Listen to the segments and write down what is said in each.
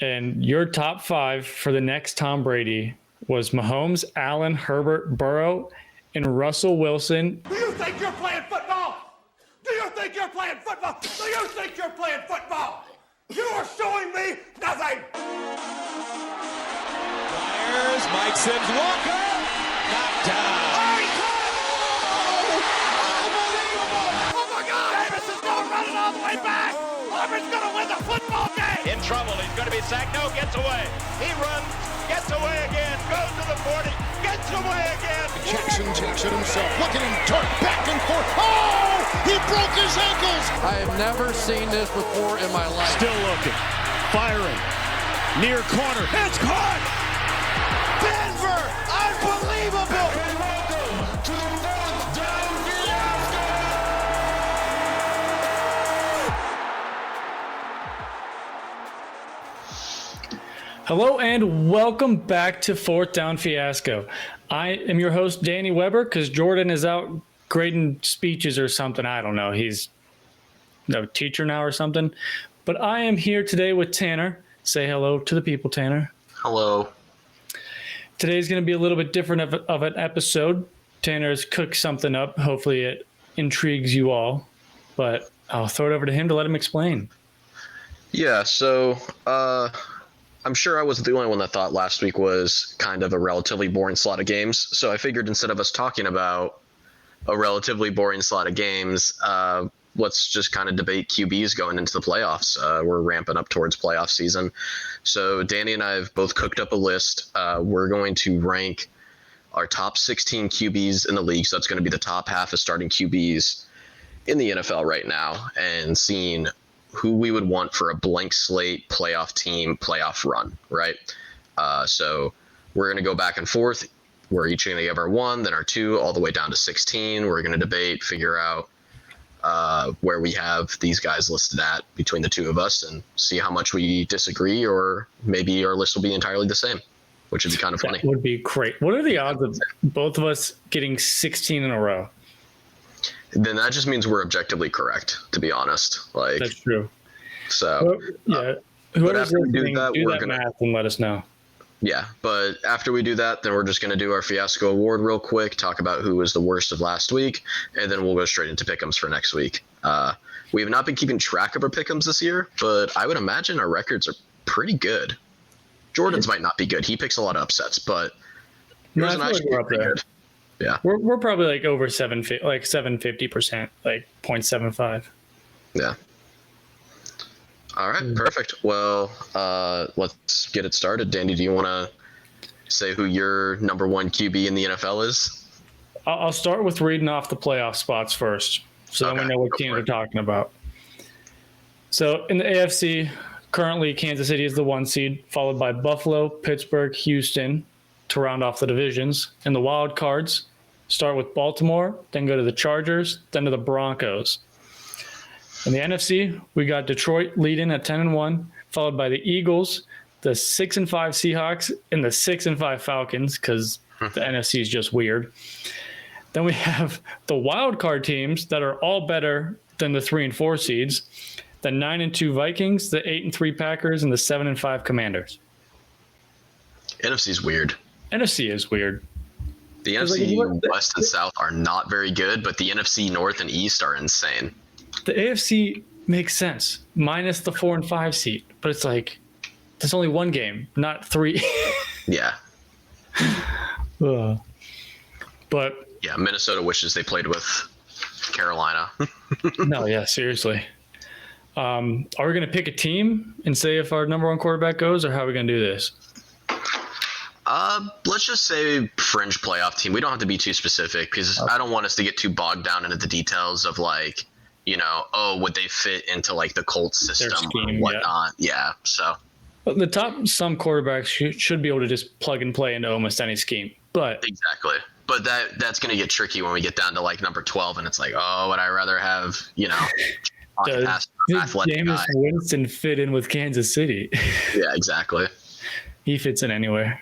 And your top 5 for the next Tom Brady was Mahomes, Allen, Herbert, Burrow, and Russell Wilson. Do you think you're playing football? Do you think you're playing football? Do you think you're playing football? You are showing me nothing. Fires, Mike Sims, Walker, knocked down. Oh my God! Davis is going running all the way back. Auburn's going to win the football game. In trouble, he's going to be sacked. No, gets away. He runs, gets away again, goes to the 40, gets away again. Jackson takes it himself. Look at him dart back and forth. Oh! He broke his ankles. I have never seen this before in my life. Still looking, firing, near corner. It's caught. Denver, unbelievable. And welcome to the Fourth Down Fiasco. Hello and welcome back to Fourth Down Fiasco. I am your host, Danny Weber, because Jordan is out grading speeches or something. I don't know. He's a teacher now or something. But I am here today with Tanner. Say hello to the people, Tanner. Hello. Today's going to be a little bit different of an episode. Tanner's cooked something up. Hopefully it intrigues you all. But I'll throw it over to him to let him explain. Yeah, so I'm sure I wasn't the only one that thought last week was kind of a relatively boring slot of games. So I figured instead of us talking about a relatively boring slot of games, let's just kind of debate QBs going into the playoffs. We're ramping up towards playoff season. So Danny and I have both cooked up a list. We're going to rank our top 16 QBs in the league. So that's going to be the top half of starting QBs in the NFL right now, and seeing who we would want for a blank slate playoff team, playoff run, right? So we're going to go back and forth. We're each going to give our 1, then our 2, all the way down to 16. We're going to debate, figure out where we have these guys listed at between the two of us, and see how much we disagree, or maybe our list will be entirely the same, which would be kind of funny. That would be great. What are the odds of both of us getting 16 in a row? Then that just means we're objectively correct, to be honest. Like, that's true. So, yeah. Whoever's listening, do that math and let us know. Yeah, but after we do that, then we're just going to do our Fiasco Award real quick, talk about who was the worst of last week, and then we'll go straight into pick'ems for next week. We have not been keeping track of our pick'ems this year, but I would imagine our records are pretty good. Jordan's might not be good. He picks a lot of upsets, but yours and I should be pretty good. Yeah, we're probably like over 750%, like 0.75. Yeah. All right, perfect. Well, let's get it started. Danny, do you want to say who your number 1 QB in the NFL is? I'll start with reading off the playoff spots first, so then we know what teams we're talking about. So in the AFC, currently Kansas City is the 1 seed, followed by Buffalo, Pittsburgh, Houston to round off the divisions. In the wild cards, start with Baltimore, then go to the Chargers, then to the Broncos. In the NFC, we got Detroit leading at 10-1, followed by the Eagles, the 6-5 Seahawks, and the 6-5 Falcons, because the NFC is just weird. Then we have the wild card teams that are all better than the 3 and 4 seeds, the 9-2 Vikings, the 8-3 Packers, and the 7-5 Commanders. NFC is weird. NFC is weird. The NFC West and South are not very good, but the NFC North and East are insane. The AFC makes sense, minus the 4 and 5 seed, but it's like there's only 1 game, not 3. Yeah. But yeah, Minnesota wishes they played with Carolina. No, yeah, seriously. Are we going to pick a team and say if our number 1 quarterback goes, or how are we going to do this? Let's just say fringe playoff team. We don't have to be too specific, because I don't want us to get too bogged down into the details of, like, you know, would they fit into like the Colts system scheme, or whatnot? Yeah. So the top some quarterbacks should be able to just plug and play into almost any scheme. But exactly. But that's going to get tricky when we get down to like number 12, and it's like, would I rather have, you know, does Jameis Winston fit in with Kansas City? Yeah, exactly. He fits in anywhere.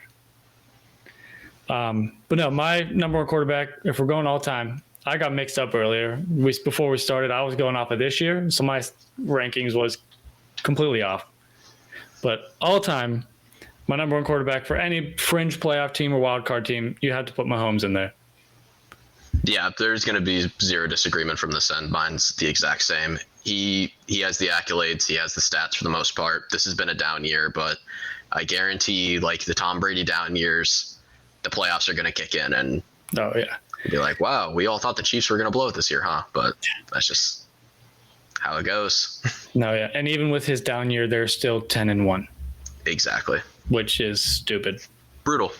But no, my number 1 quarterback, if we're going all time, I got mixed up earlier. Before we started, I was going off of this year, so my rankings was completely off. But all time, my number one quarterback for any fringe playoff team or wild card team, you have to put Mahomes in there. Yeah, there's going to be zero disagreement from this end. Mine's the exact same. He has the accolades. He has the stats for the most part. This has been a down year, but I guarantee, like the Tom Brady down years, the playoffs are going to kick in and be like, wow, we all thought the Chiefs were going to blow it this year, huh? But that's just how it goes. And even with his down year, they're still 10-1. Exactly. Which is stupid. Brutal.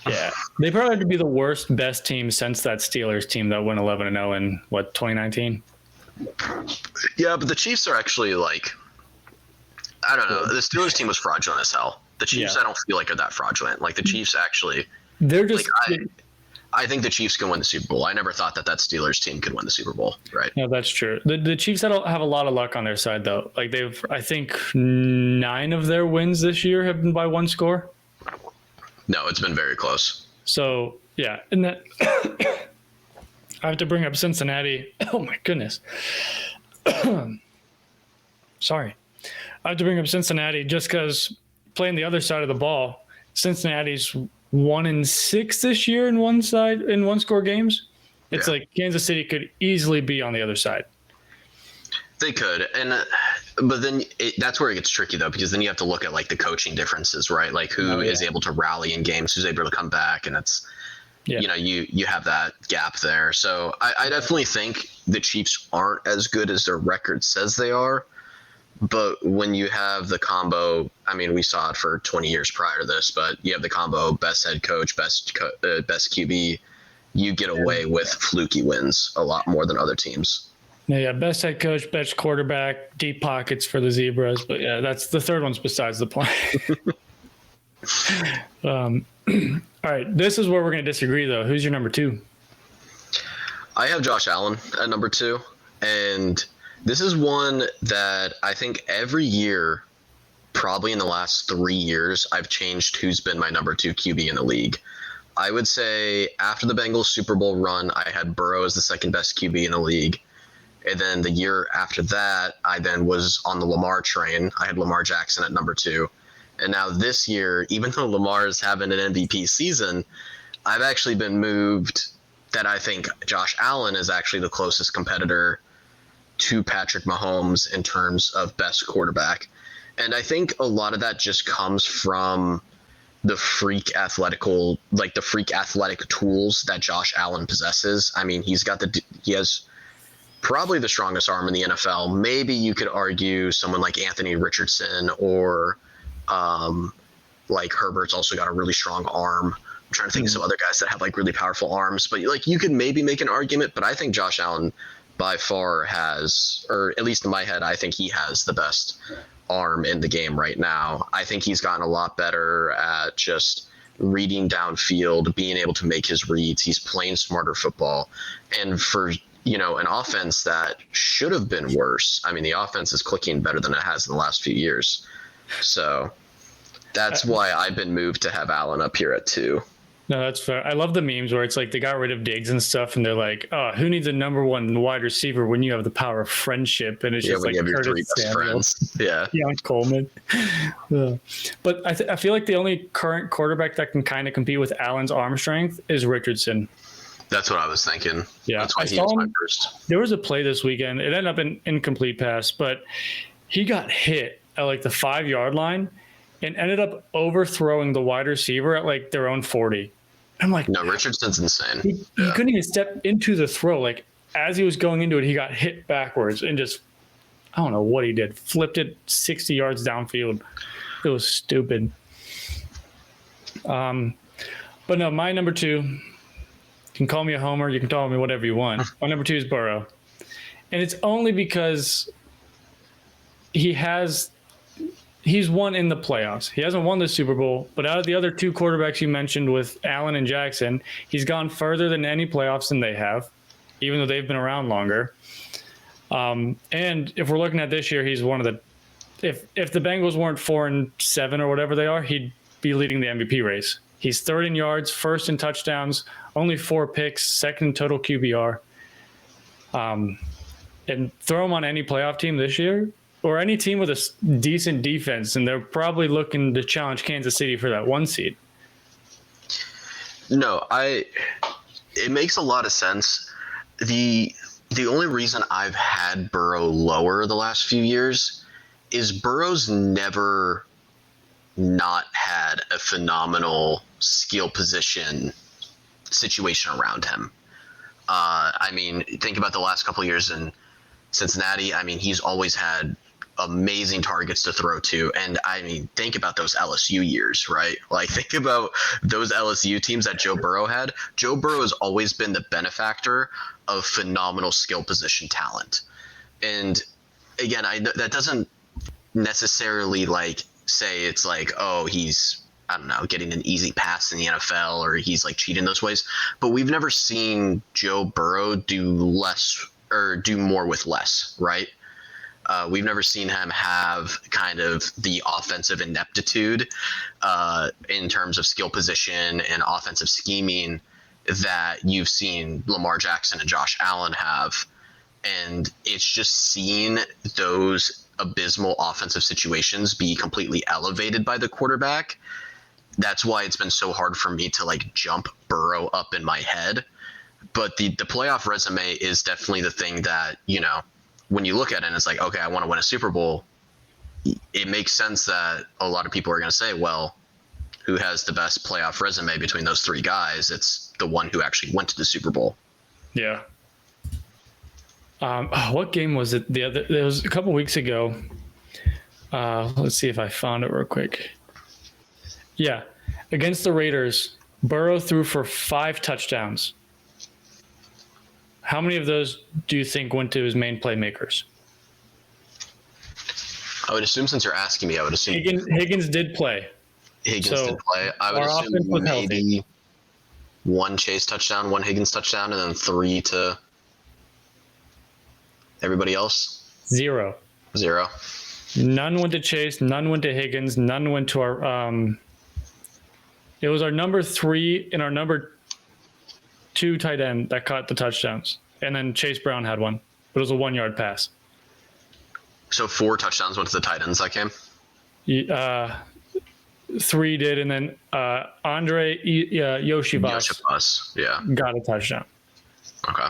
Yeah. They probably have to be the worst, best team since that Steelers team that went 11-0 in, 2019? Yeah, but the Chiefs are actually like, I don't know. The Steelers team was fraudulent as hell. The Chiefs, I don't feel like are that fraudulent. Like the Chiefs actually, they're just. Like, I think the Chiefs can win the Super Bowl. I never thought that Steelers team could win the Super Bowl, right? No, that's true. The Chiefs have a lot of luck on their side, though. Like I think 9 of their wins this year have been by one score. No, it's been very close. So yeah, and that I have to bring up Cincinnati. Oh my goodness. Sorry. I have to bring up Cincinnati just because playing the other side of the ball, Cincinnati's 1-6 this year in one score games. It's like Kansas City could easily be on the other side. They could, but then that's where it gets tricky though, because then you have to look at like the coaching differences, right? Like who is able to rally in games, who's able to come back, and it's you have that gap there. So I definitely think the Chiefs aren't as good as their record says they are. But when you have the combo, I mean, we saw it for 20 years prior to this, but you have the combo best head coach, best QB, you get away with fluky wins a lot more than other teams. Yeah, best head coach, best quarterback, deep pockets for the Zebras. But yeah, that's the third one's besides the point. All right, this is where we're going to disagree, though. Who's your number 2? I have Josh Allen at number 2, and this is one that I think every year, probably in the last 3 years, I've changed who's been my number 2 QB in the league. I would say after the Bengals Super Bowl run, I had Burrow as the second best QB in the league. And then the year after that, I then was on the Lamar train. I had Lamar Jackson at number 2. And now this year, even though Lamar is having an MVP season, I've actually been moved that I think Josh Allen is actually the closest competitor to Patrick Mahomes in terms of best quarterback. And I think a lot of that just comes from the freak athletic tools that Josh Allen possesses. I mean, he has probably the strongest arm in the NFL. Maybe you could argue someone like Anthony Richardson or like Herbert's also got a really strong arm. I'm trying to think of some other guys that have like really powerful arms, but like you could maybe make an argument, but I think Josh Allen by far has, or at least in my head, I think he has the best arm in the game right now. I think he's gotten a lot better at just reading downfield, being able to make his reads. He's playing smarter football. And for, an offense that should have been worse, I mean, the offense is clicking better than it has in the last few years. So that's why I've been moved to have Allen up here at 2. No, that's fair. I love the memes where it's like they got rid of Diggs and stuff, and they're like, "Oh, who needs a number 1 wide receiver when you have the power of friendship?" And it's just like your 3 best friends. Yeah, Coleman. But I feel like the only current quarterback that can kind of compete with Allen's arm strength is Richardson. That's what I was thinking. Yeah, that's why he was my first. There was a play this weekend. It ended up in incomplete pass, but he got hit at like the 5-yard line and ended up overthrowing the wide receiver at like their own 40. I'm like, no, Richardson's insane. He couldn't even step into the throw. Like as he was going into it, he got hit backwards and just, I don't know what he did. Flipped it 60 yards downfield. It was stupid. But no, my number 2, you can call me a homer. You can call me whatever you want. My number 2 is Burrow. And it's only because he's won in the playoffs. He hasn't won the Super Bowl, but out of the other 2 quarterbacks you mentioned with Allen and Jackson, he's gone further than any playoffs than they have, even though they've been around longer. And if we're looking at this year, he's one of the if the Bengals weren't 4-7 or whatever they are, he'd be leading the MVP race. He's 3rd in yards, 1st in touchdowns, only 4 picks, 2nd in total QBR. And throw him on any playoff team this year, or any team with a decent defense, and they're probably looking to challenge Kansas City for that 1 seed. No, it makes a lot of sense. The only reason I've had Burrow lower the last few years is Burrow's never not had a phenomenal skill position situation around him. I mean, think about the last couple of years in Cincinnati. I mean, he's always had amazing targets to throw to. And I mean, think about those LSU years, right? Like, think about those LSU teams that Joe Burrow had. Joe Burrow has always been the benefactor of phenomenal skill position talent. And again, that doesn't necessarily like say it's like, oh, he's, I don't know, getting an easy pass in the NFL or he's like cheating those ways. But we've never seen Joe Burrow do less or do more with less, right? We've never seen him have kind of the offensive ineptitude in terms of skill position and offensive scheming that you've seen Lamar Jackson and Josh Allen have. And it's just seeing those abysmal offensive situations be completely elevated by the quarterback. That's why it's been so hard for me to like jump Burrow up in my head. But the playoff resume is definitely the thing that, you know, when you look at it and it's like, okay, I want to win a Super Bowl, it makes sense that a lot of people are going to say, well, who has the best playoff resume between those three guys? It's the one who actually went to the Super Bowl. Yeah. What game was it? It was a couple weeks ago. Let's see if I found it real quick. Yeah. Against the Raiders, Burrow threw for 5 touchdowns. How many of those do you think went to his main playmakers? I would assume, since you're asking me, I would assume Higgins did play. Did play. I would assume maybe 1 Chase touchdown, 1 Higgins touchdown, and then 3 to everybody else. 0. None went to Chase. None went to Higgins. None went to our. It was our number 3 and our number 2 tight end that caught the touchdowns, and then Chase Brown had one, but it was a 1-yard pass. So 4 touchdowns went to the tight ends that game. 3 did, and then Andre Yoshibas got a touchdown. Okay.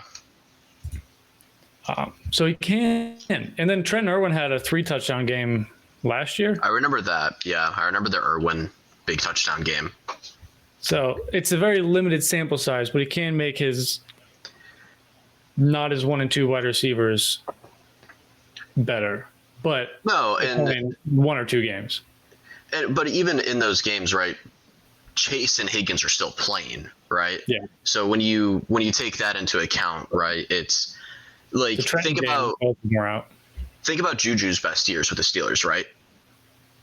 So he can. And then Trent Irwin had a 3-touchdown game last year. I remember that. Yeah, I remember the Irwin big touchdown game. So it's a very limited sample size, but he can make his not his 1 and 2 wide receivers better. But no, and 1 or 2 games. But even in those games, right, Chase and Higgins are still playing, right? Yeah. So when you take that into account, right, it's like think about Juju's best years with the Steelers, right?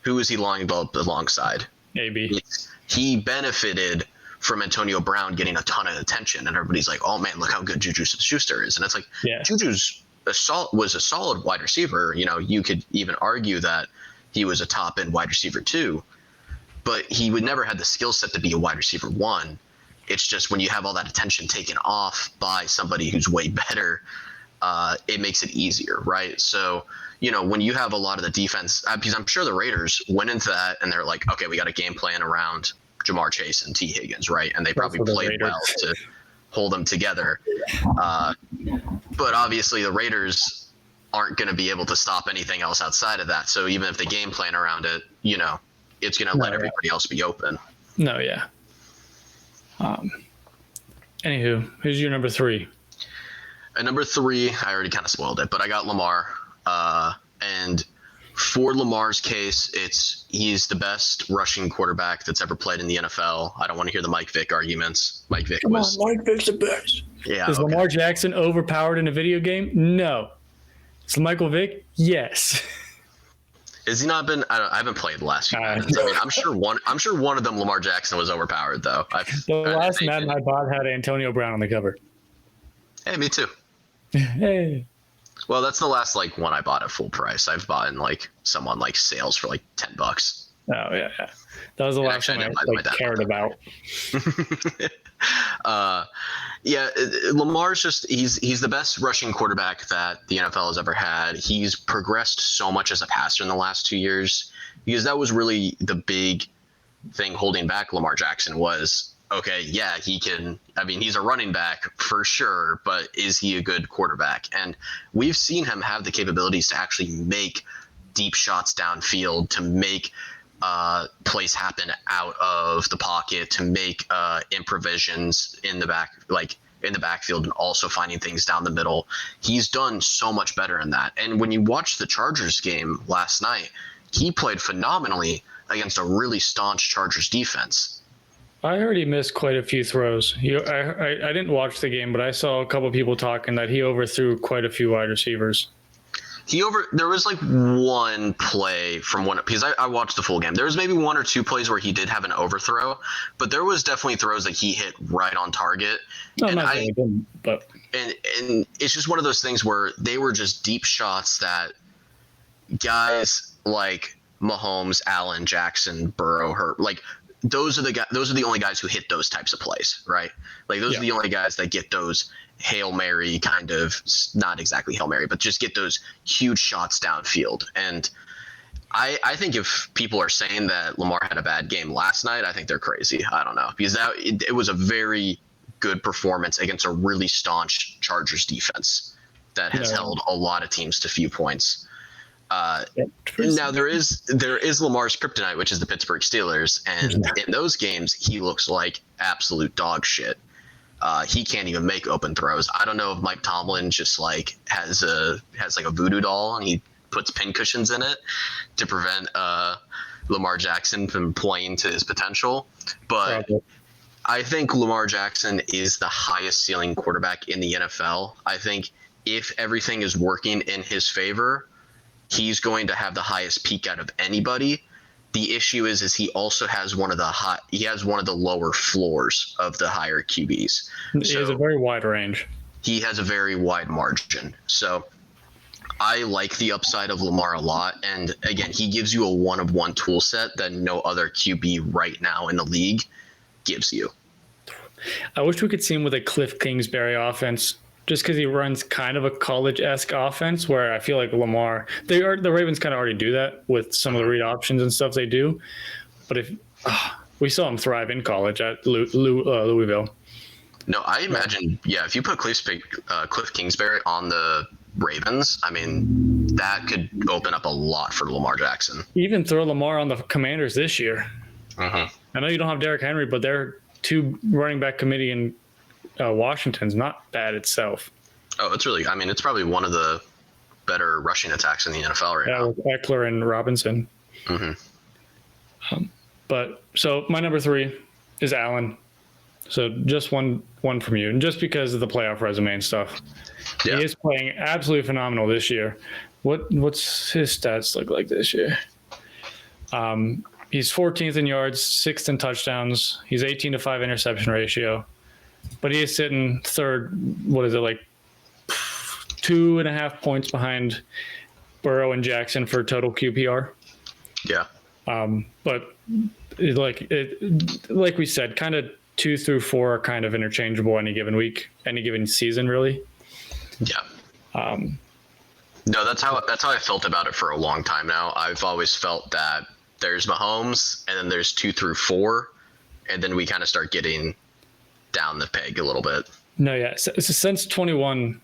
Who was he lining up alongside? AB. He benefited from Antonio Brown getting a ton of attention, and everybody's like, "Oh man, look how good Juju Schuster is!" And it's like, Juju's was a solid wide receiver. You know, you could even argue that he was a top end wide receiver too, but he would never had the skill set to be a wide receiver 1. It's just when you have all that attention taken off by somebody who's way better, it makes it easier, right? So, you know, when you have a lot of the defense, because I'm sure the Raiders went into that and they're like, okay, we got a game plan around Jamar Chase and T. Higgins, right? And they probably played well to hold them together. But obviously the Raiders aren't going to be able to stop anything else outside of that. So even if the game plan around it, you know, it's going to let everybody else be open. No, yeah. Anywho, who's your number 3? At number 3, I already kind of spoiled it, but I got Lamar. And for Lamar's case, he's the best rushing quarterback that's ever played in the NFL. I don't want to hear the Mike Vick arguments. Mike Vick Mike Vick's the best. Yeah. Is Lamar Jackson overpowered in a video game? No. Is Michael Vick? Yes. Has he not been? I haven't played the last few Maddens. I mean, I'm sure one of them, Lamar Jackson, was overpowered though. The last Madden I bought had Antonio Brown on the cover. Hey, me too. Hey. Well, that's the last one I bought at full price. I've bought in some on sales for $10. Oh yeah. That was the last actually, time I didn't I buy that cared about. Lamar's he's the best rushing quarterback that the NFL has ever had. He's progressed so much as a passer in the last 2 years, because that was really the big thing holding back Lamar Jackson was, okay, yeah, he's a running back for sure, but is he a good quarterback? And we've seen him have the capabilities to actually make deep shots downfield, to make plays happen out of the pocket, to make improvisations in the backfield, and also finding things down the middle. He's done so much better in that. And when you watch the Chargers game last night, he played phenomenally against a really staunch Chargers defense. I heard he missed quite a few throws. I didn't watch the game, but I saw a couple of people talking that he overthrew quite a few wide receivers. There was like one play from one, because I watched the full game. There was maybe one or two plays where he did have an overthrow, but there was definitely throws that he hit right on target. No, I'm not saying he didn't, but and it's just one of those things where they were just deep shots that guys like Mahomes, Allen, Jackson, Burrow, those are the only guys who hit those types of plays, right? Like those are the only guys that get those Hail Mary kind of, not exactly Hail Mary, but just get those huge shots downfield. And I think if people are saying that Lamar had a bad game last night, I think they're crazy. I don't know, because it was a very good performance against a really staunch Chargers defense that has held a lot of teams to few points. Now there is Lamar's kryptonite, which is the Pittsburgh Steelers, and in those games he looks like absolute dog shit. He can't even make open throws. I don't know if Mike Tomlin just has a voodoo doll and he puts pin cushions in it to prevent Lamar Jackson from playing to his potential. But I think Lamar Jackson is the highest ceiling quarterback in the NFL. I think if everything is working in his favor, he's going to have the highest peak out of anybody. The issue is he also has one of the lower floors of the higher QBs. He has a very wide range. He has a very wide margin. So I like the upside of Lamar a lot. And again, he gives you a one-of-one tool set that no other QB right now in the league gives you. I wish we could see him with a Cliff Kingsbury offense, just because he runs kind of a college-esque offense where I feel like Lamar, the Ravens kind of already do that with some of the read options and stuff they do. But if we saw him thrive in college at Louisville. No, I imagine, if you put Cliff Kingsbury on the Ravens, I mean, that could open up a lot for Lamar Jackson. Even throw Lamar on the Commanders this year. I know you don't have Derrick Henry, but their two running back committee in Washington's not bad itself. Oh, it's probably one of the better rushing attacks in the NFL right now. With Eckler and Robinson. But so my number 3 is Allen. So just one from you, and just because of the playoff resume and stuff. Yeah. He is playing absolutely phenomenal this year. What's his stats look like this year? He's 14th in yards, 6th in touchdowns. He's 18-5 interception ratio. But he is sitting third, 2.5 points behind Burrow and Jackson for total QPR. Yeah. But like we said, kind of 2 through 4 are kind of interchangeable any given week, any given season, really. Yeah. No, that's how I felt about it for a long time now. I've always felt that there's Mahomes, and then there's 2 through 4, and then we kind of start getting down the peg a little bit. No, yeah. Since 21,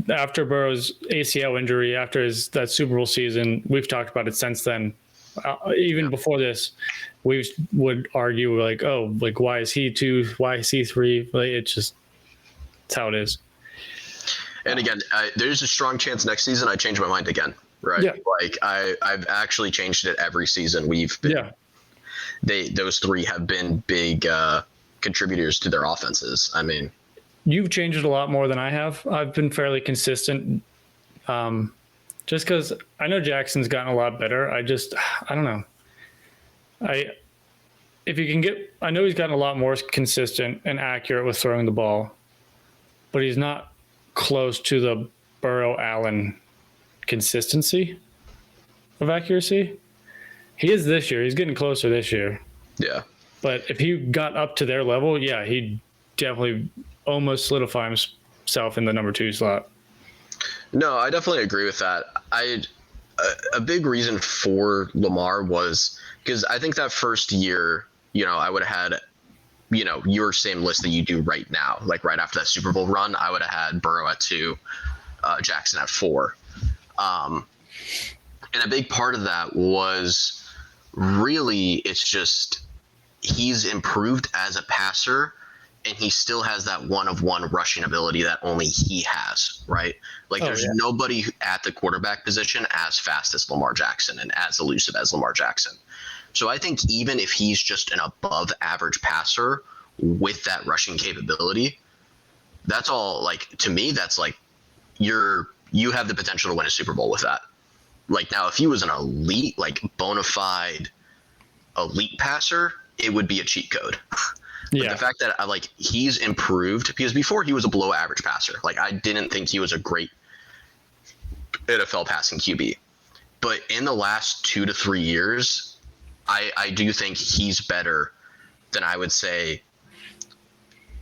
after Burrow's ACL injury, after that Super Bowl season, we've talked about it since then. Even before this, we would argue why is he 2? Why is he 3? It's how it is. And again, there's a strong chance next season I change my mind again. Right. Yeah. I've actually changed it every season. Those 3 have been big contributors to their offenses. I mean, you've changed it a lot more than I have. I've been fairly consistent. Just because I know Jackson's gotten a lot better. I don't know. I know he's gotten a lot more consistent and accurate with throwing the ball, but he's not close to the Burrow Allen consistency of accuracy. He is this year. He's getting closer this year. Yeah. But if he got up to their level, yeah, he'd definitely almost solidify himself in the number 2 slot. No, I definitely agree with that. A big reason for Lamar was because I think that first year, I would have had, your same list that you do right now. Like right after that Super Bowl run, I would have had Burrow at 2, Jackson at 4. And a big part of that was really it's just he's improved as a passer. And he still has that one-of-one rushing ability that only he has, right? Like, there's nobody at the quarterback position as fast as Lamar Jackson and as elusive as Lamar Jackson. So I think even if he's just an above-average passer with that rushing capability, that's all, like, to me, that's like you have the potential to win a Super Bowl with that. Like, now, if he was an elite, like, bona fide elite passer, it would be a cheat code. But the fact that he's improved, because before he was a below average passer. Like, I didn't think he was a great NFL passing QB. But in the last 2 to 3 years, I do think he's better than I would say.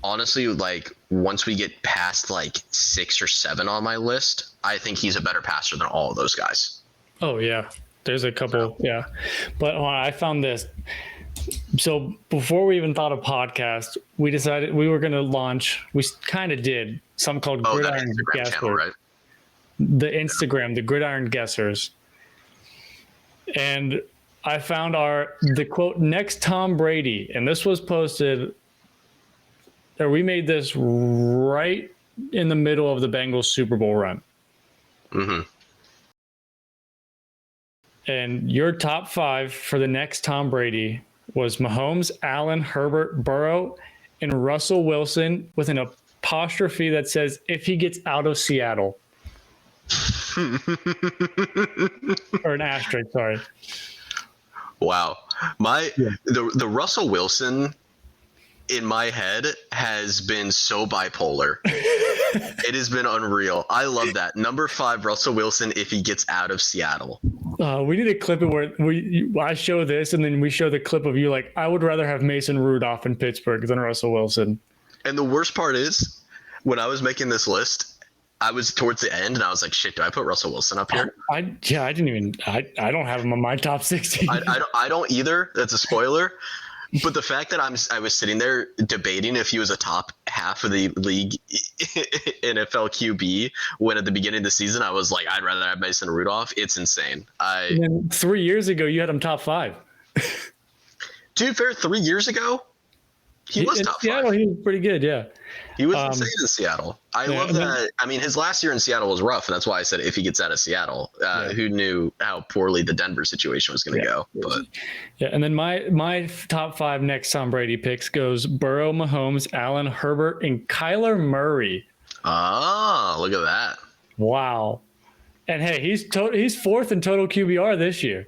Honestly, like once we get past like 6 or 7 on my list, I think he's a better passer than all of those guys. Oh yeah, there's a couple, yeah. But I found this. So before we even thought of podcast, we decided we were going to launch. We kind of did something called Gridiron Guessers. Channel, right? The Instagram, the Gridiron Guessers, and I found the quote next Tom Brady, and this was posted. Or we made this right in the middle of the Bengals Super Bowl run. Mm-hmm. And your top 5 for the next Tom Brady was Mahomes, Allen, Herbert, Burrow, and Russell Wilson with an apostrophe that says, if he gets out of Seattle. Or an asterisk, sorry. Wow. The Russell Wilson in my head has been so bipolar. It has been unreal. I love that. Number 5, Russell Wilson, if he gets out of Seattle. We need to clip it where I show this and then we show the clip of you like, I would rather have Mason Rudolph in Pittsburgh than Russell Wilson. And the worst part is, when I was making this list, I was towards the end and I was like, shit, do I put Russell Wilson up here? I don't have him on my top 60. I don't either. That's a spoiler. But the fact that I was sitting there debating if he was a top half of the league NFL QB, when at the beginning of the season I was like, I'd rather have Mason Rudolph. It's insane. And then 3 years ago, you had him top 5. To be fair, 3 years ago, he was top 5. Seattle, he was pretty good, yeah. He was insane in Seattle. I love that. I mean, his last year in Seattle was rough, and that's why I said if he gets out of Seattle, who knew how poorly the Denver situation was going to go? But and then my top 5 next Tom Brady picks goes Burrow, Mahomes, Allen, Herbert, and Kyler Murray. Oh, look at that! Wow. And hey, he's 4th in total QBR this year.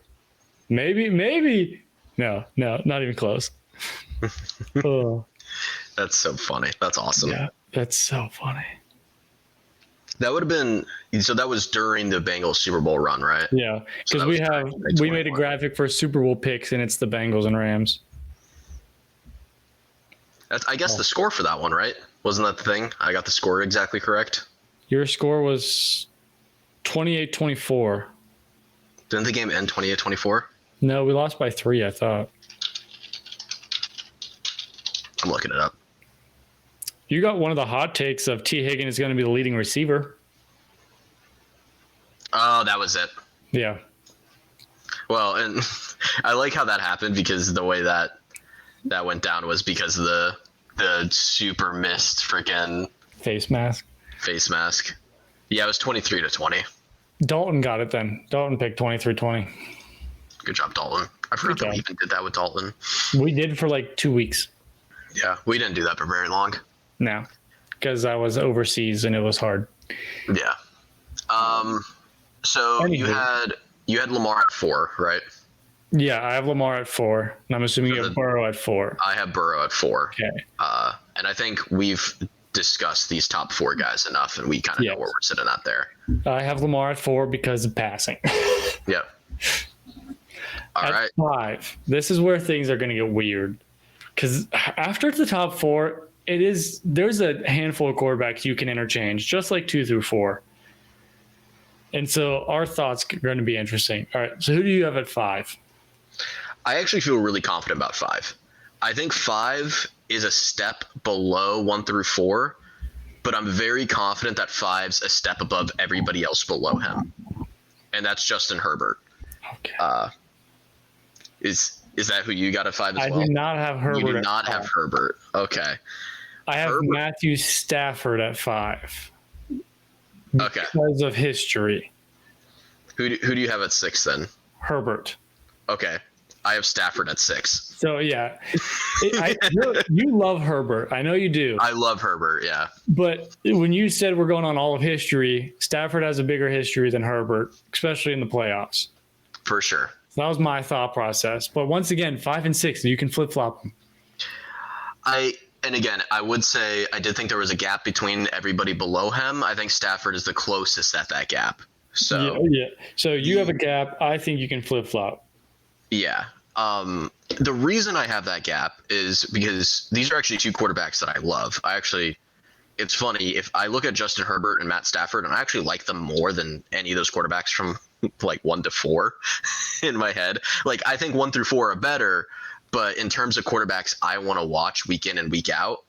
Maybe. No, not even close. Oh. That's so funny. That's awesome. Yeah, that's so funny. That would have been so. That was during the Bengals Super Bowl run, right? Yeah, because we made a graphic for Super Bowl picks, and it's the Bengals and Rams. I guess the score for that one, right? Wasn't that the thing? I got the score exactly correct. Your score was 28-24. Didn't the game end 28-24? No, we lost by 3. I thought. I'm looking it up. You got one of the hot takes of T. Higgins is going to be the leading receiver. Oh, that was it. Yeah. Well, and I like how that happened because the way that went down was because of the super missed freaking face mask. Yeah, it was 23-20. Dalton got it then. Dalton picked 23-20. Good job, Dalton. I forgot that we even did that with Dalton. We did for like 2 weeks. Yeah, we didn't do that for very long. No, because I was overseas and it was hard. Yeah. So anywho. you had Lamar at 4, right? Yeah, I have Lamar at 4, and I'm assuming you have Burrow at 4. I have Burrow at 4. Okay. And I think we've discussed these top 4 guys enough, and we kind of know where we're sitting at there. I have Lamar at 4 because of passing. Yep. All At right. 5, this is where things are going to get weird. Because after the top 4, there's a handful of quarterbacks you can interchange, just like 2 through 4. And so our thoughts are going to be interesting. All right, so who do you have at 5? I actually feel really confident about 5. I think 5 is a step below 1 through 4, but I'm very confident that 5's a step above everybody else below him, and that's Justin Herbert. Okay. Is that who you got at 5 as I well? do not have Herbert. You do at not 5. have Herbert. Okay. I have Herbert. Matthew Stafford at 5. Okay. Because of history. Who do you have at 6 then? Herbert. Okay. I have Stafford at 6. So, yeah. You love Herbert. I know you do. I love Herbert, yeah. But when you said we're going on all of history, Stafford has a bigger history than Herbert, especially in the playoffs. For sure. So that was my thought process. But once again, 5 and 6, you can flip-flop them. And again, I would say I did think there was a gap between everybody below him. I think Stafford is the closest at that gap. So yeah. So you have a gap. I think you can flip-flop. yeah. The reason I have that gap is because these are actually 2 quarterbacks that I love. It's funny, if I look at Justin Herbert and Matt Stafford, and I actually like them more than any of those quarterbacks from like 1 to 4 in my head. Like, I think 1 through 4 are better, but in terms of quarterbacks I want to watch week in and week out,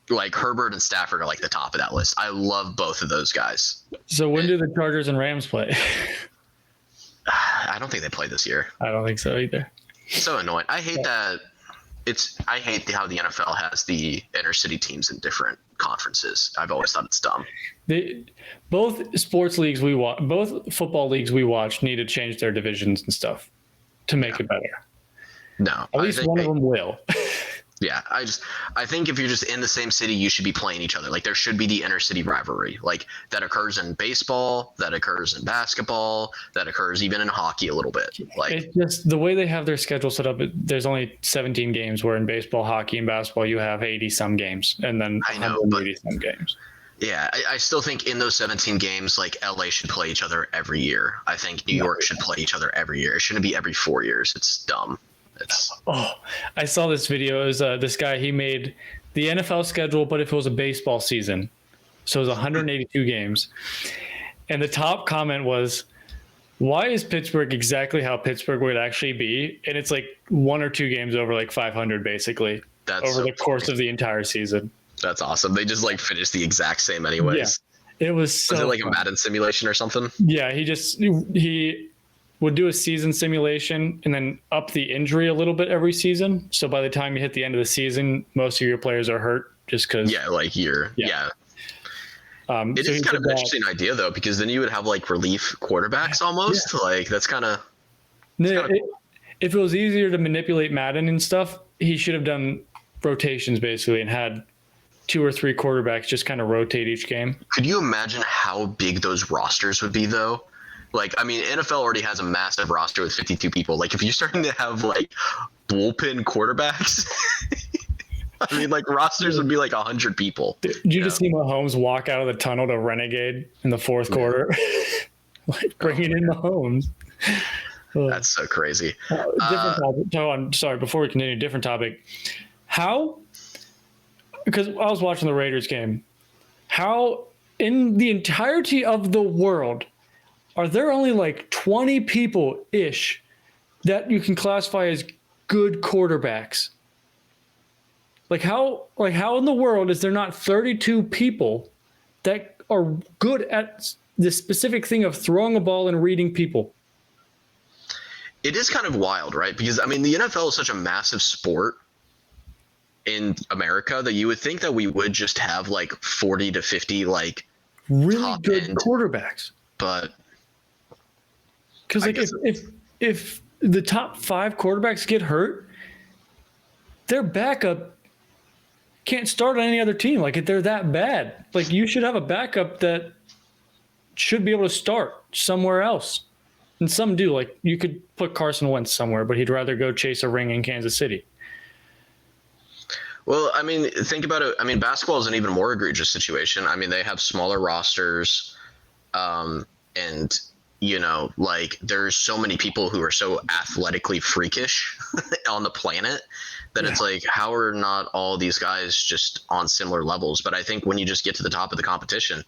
like Herbert and Stafford are like the top of that list. I love both of those guys. So when do the Chargers and Rams play? I don't think they play this year. I don't think so either. It's so annoying. I hate that. I hate how the NFL has the inner city teams in different conferences. I've always thought it's dumb. Both sports leagues we watch, both football leagues we watch, need to change their divisions and stuff to make it better. No, At least one of them will. Yeah, I think if you're just in the same city, you should be playing each other. Like, there should be the inner city rivalry, like that occurs in baseball, that occurs in basketball, that occurs even in hockey a little bit. Like, It's just the way they have their schedule set up. There's only 17 games, where in baseball, hockey, and basketball you have 80 some games, and then I know, 180 some games. yeah, I still think in those 17 games, like LA should play each other every year. I think New York should play each other every year. It shouldn't be every 4 years. It's dumb. I saw this video. It was this guy. He made the NFL schedule, but if it was a baseball season, so it was 182 games. And the top comment was, "Why is Pittsburgh exactly how Pittsburgh would actually be?" And it's like 1 or 2 games over like 500, basically, over the course of the entire season. That's awesome. They just like finished the exact same anyways. Yeah, it was so. Was it like fun. a Madden simulation or something? Yeah, he would do a season simulation and then up the injury a little bit every season. So by the time you hit the end of the season, most of your players are hurt just because. Yeah, like It so is kind of an interesting idea though, because then you would have like relief quarterbacks almost. Yeah. Like that's kind of. If it was easier to manipulate Madden and stuff, he should have done rotations basically and had 2 or 3 quarterbacks just kind of rotate each game. Could you imagine how big those rosters would be though? Like, I mean, NFL already has a massive roster with 52 people. Like, if you're starting to have, like, bullpen quarterbacks, I mean, like, rosters would be, like, 100 people. Did you just see Mahomes walk out of the tunnel to Renegade in the 4th quarter? Like, bringing in Mahomes. That's so crazy. Different topic. Oh, I'm sorry, before we continue, different topic. Because I was watching the Raiders game, how in the entirety of the world are there only like 20 people-ish that you can classify as good quarterbacks? Like how in the world is there not 32 people that are good at the specific thing of throwing a ball and reading people? It is kind of wild, right? Because, I mean, the NFL is such a massive sport in America that you would think that we would just have like 40 to 50 like really good quarterbacks. But because like if the top 5 quarterbacks get hurt, their backup can't start on any other team. Like if they're that bad, like you should have a backup that should be able to start somewhere else. And some do. Like you could put Carson Wentz somewhere, but he'd rather go chase a ring in Kansas City. Well, I mean, think about it. I mean, basketball is an even more egregious situation. I mean, they have smaller rosters, and like there's so many people who are so athletically freakish on the planet that it's like, how are not all these guys just on similar levels? But I think when you just get to the top of the competition,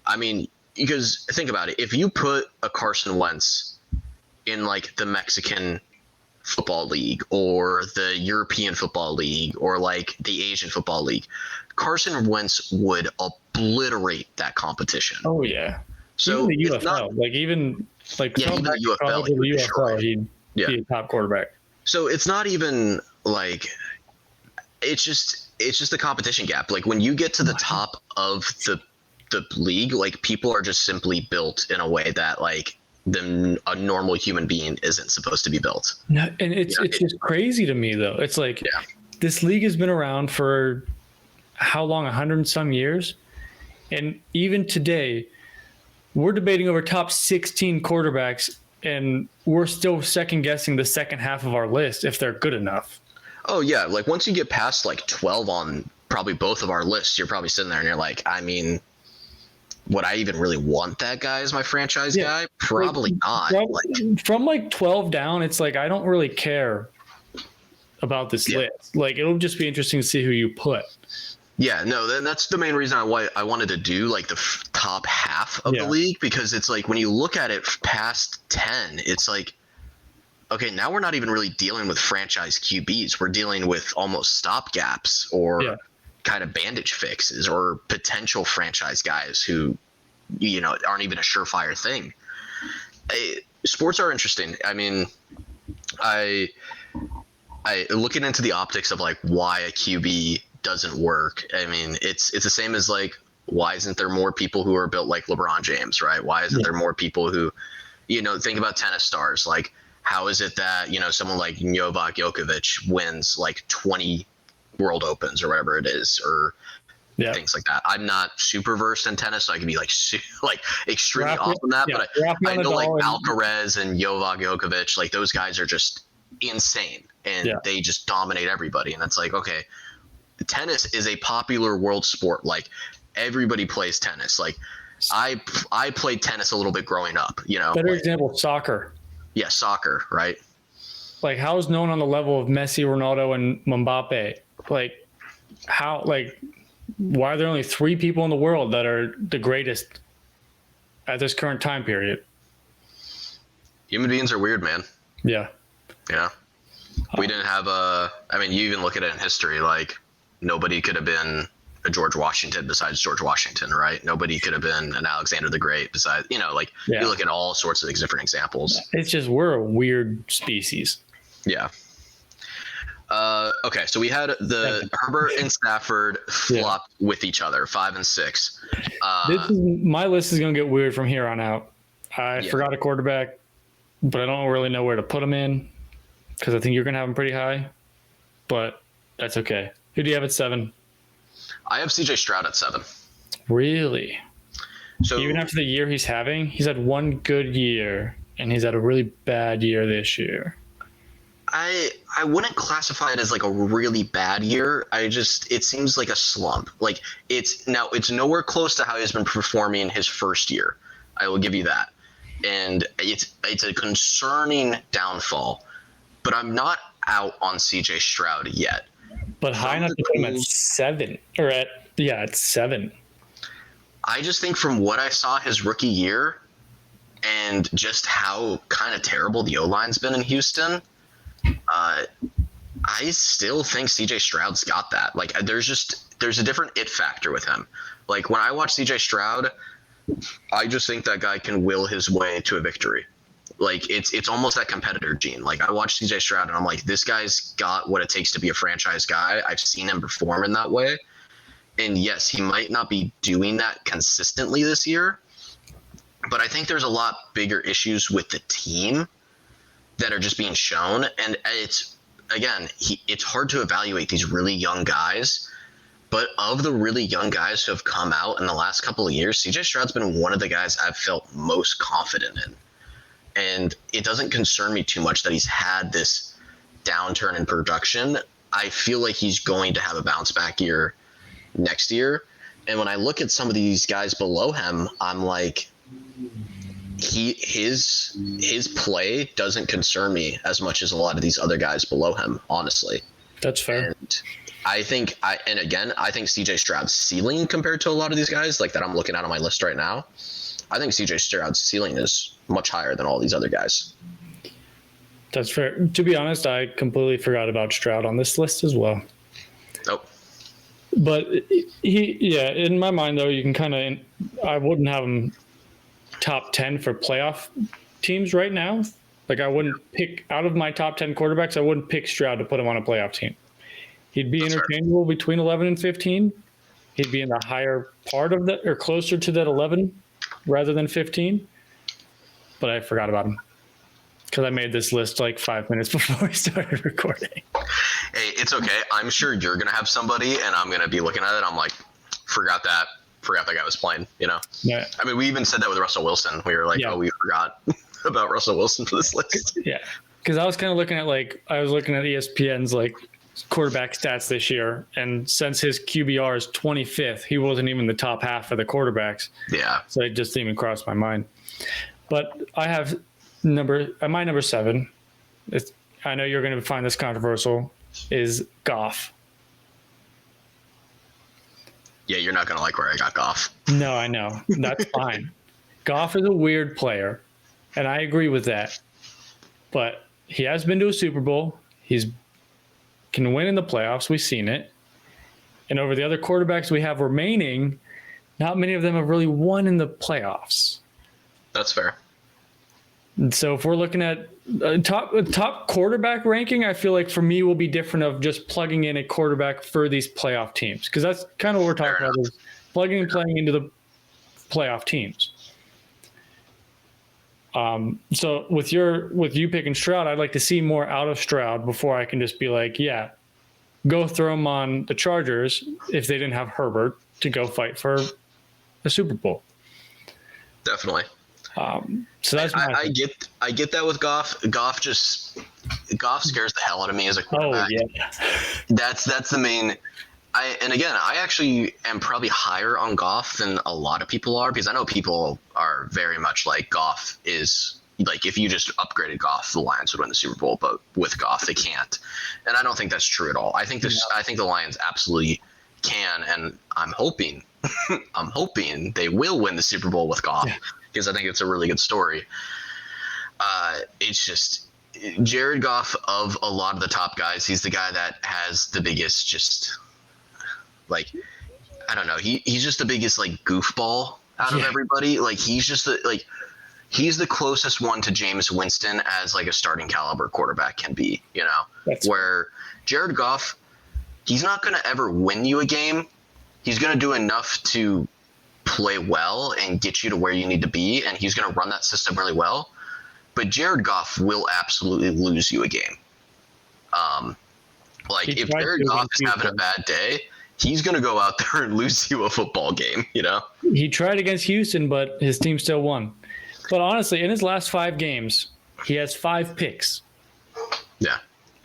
I mean, because think about it, if you put a Carson Wentz in like the Mexican football league or the European football league or like the Asian football league, Carson Wentz would obliterate that competition. Oh yeah. So even the UFL, even the UFL, he'd be a top quarterback. So it's not even like it's just the competition gap. Like when you get to the top of the league, like people are just simply built in a way that like a normal human being isn't supposed to be built. No, and it's just crazy to me though. It's like this league has been around for how long? 100 and some years, and even today, we're debating over top 16 quarterbacks, and we're still second guessing the second half of our list if they're good enough. Oh yeah, like once you get past like 12 on probably both of our lists, you're probably sitting there and you're like, I mean, would I even really want that guy as my franchise guy? Probably not. From like 12 down, it's like I don't really care about this list. Like it'll just be interesting to see who you put. Yeah, no, then that's the main reason why I wanted to do like the top half of the league, because it's like when you look at it past 10, it's like, okay, now we're not even really dealing with franchise QBs. We're dealing with almost stopgaps or kind of bandage fixes or potential franchise guys who, aren't even a surefire thing. Sports are interesting. I mean, I looking into the optics of like why a QB doesn't work. I mean, it's the same as like, why isn't there more people who are built like LeBron James, right? Why isn't there more people who, think about tennis stars? Like, how is it that, someone like Novak Djokovic wins like 20 World Opens or whatever it is, or things like that? I'm not super versed in tennis, so I can be like extremely off on that. But I know like Alcaraz and Novak Djokovic, like those guys are just insane and they just dominate everybody. And it's like, okay, tennis is a popular world sport. Like everybody plays tennis. Like I played tennis a little bit growing up, Better example, soccer. Yeah, soccer, right? Like how is no one on the level of Messi, Ronaldo, and Mbappe? Like why are there only 3 people in the world that are the greatest at this current time period? Human beings are weird, man. Yeah. Yeah. We didn't have you even look at it in history, like nobody could have been a George Washington besides George Washington, right? Nobody could have been an Alexander the Great besides, you look at all sorts of different examples. It's just, we're a weird species. Yeah. Okay, so we had the Herbert and Stafford flop with each other, 5 and 6. My list is going to get weird from here on out. I forgot a quarterback, but I don't really know where to put him in because I think you're going to have him pretty high, but that's okay. Who do you have at 7? I have CJ Stroud at 7. Really? So even after the year he's having, he's had one good year and he's had a really bad year this year. I wouldn't classify it as like a really bad year. It seems like a slump. Like it's nowhere close to how he's been performing his first year. I will give you that. And it's a concerning downfall, but I'm not out on CJ Stroud yet. But high enough to put him at 7 or at 7. I just think from what I saw his rookie year and just how kind of terrible the O-line's been in Houston, I still think CJ Stroud's got that. Like there's a different it factor with him. Like when I watch CJ Stroud, I just think that guy can will his way to a victory. Like it's almost that competitor gene. Like I watch CJ Stroud and I'm like, this guy's got what it takes to be a franchise guy. I've seen him perform in that way. And yes, he might not be doing that consistently this year, but I think there's a lot bigger issues with the team that are just being shown. And it's hard to evaluate these really young guys, but of the really young guys who have come out in the last couple of years, CJ Stroud's been one of the guys I've felt most confident in. And it doesn't concern me too much that he's had this downturn in production. I feel like he's going to have a bounce back year next year. And when I look at some of these guys below him, I'm like, his play doesn't concern me as much as a lot of these other guys below him, honestly. That's fair. And I think CJ Stroud's ceiling compared to a lot of these guys like that I'm looking at on my list right now, I think CJ Stroud's ceiling is much higher than all these other guys. That's fair. To be honest, I completely forgot about Stroud on this list as well. Nope. But in my mind though, you can kind of, I wouldn't have him top 10 for playoff teams right now. Like I wouldn't pick out of my top 10 quarterbacks. I wouldn't pick Stroud to put him on a playoff team. He'd be interchangeable between 11 and 15. He'd be in the higher part of that or closer to that 11 rather than 15. But I forgot about him because I made this list like 5 minutes before we started recording. Hey, it's okay. I'm sure you're going to have somebody and I'm going to be looking at it. I'm like, forgot that guy was playing, you know? Yeah. I mean, we even said that with Russell Wilson. We were like, oh, we forgot about Russell Wilson for this list. Yeah. Because I was kind of looking at ESPN's like quarterback stats this year. And since his QBR is 25th, he wasn't even the top half of the quarterbacks. Yeah. So it just didn't even cross my mind. But I have my number 7. I know you're going to find this controversial, is Goff. Yeah, you're not going to like where I got Goff. No, I know. That's fine. Goff is a weird player, and I agree with that. But he has been to a Super Bowl. He's can win in the playoffs. We've seen it. And over the other quarterbacks we have remaining, not many of them have really won in the playoffs. That's fair. And so if we're looking at top quarterback ranking, I feel like for me will be different of just plugging in a quarterback for these playoff teams. Because that's kind of what we're talking about, is plugging and playing into the playoff teams. So with you picking Stroud, I'd like to see more out of Stroud before I can just be like, yeah, go throw him on the Chargers if they didn't have Herbert to go fight for a Super Bowl. Definitely. So that's I get that with Goff. Goff scares the hell out of me as a quarterback. Oh yeah. That's the main. I actually am probably higher on Goff than a lot of people are, because I know people are very much like Goff is like, if you just upgraded Goff, the Lions would win the Super Bowl, but with Goff they can't. And I don't think that's true at all. I think the Lions absolutely can, and I'm hoping they will win the Super Bowl with Goff, because I think it's a really good story. It's just Jared Goff, of a lot of the top guys, he's the guy that has the biggest, just like, I don't know, he's just the biggest like goofball out of everybody. Like he's just he's the closest one to Jameis Winston as like a starting caliber quarterback can be, you know. Where Jared Goff, he's not going to ever win you a game. He's going to do enough to play well and get you to where you need to be, and he's going to run that system really well. But Jared Goff will absolutely lose you a game. If Jared Goff is having a bad day, he's going to go out there and lose you a football game, you know? He tried against Houston, but his team still won. But honestly, in his last 5 games, he has 5 picks. Yeah.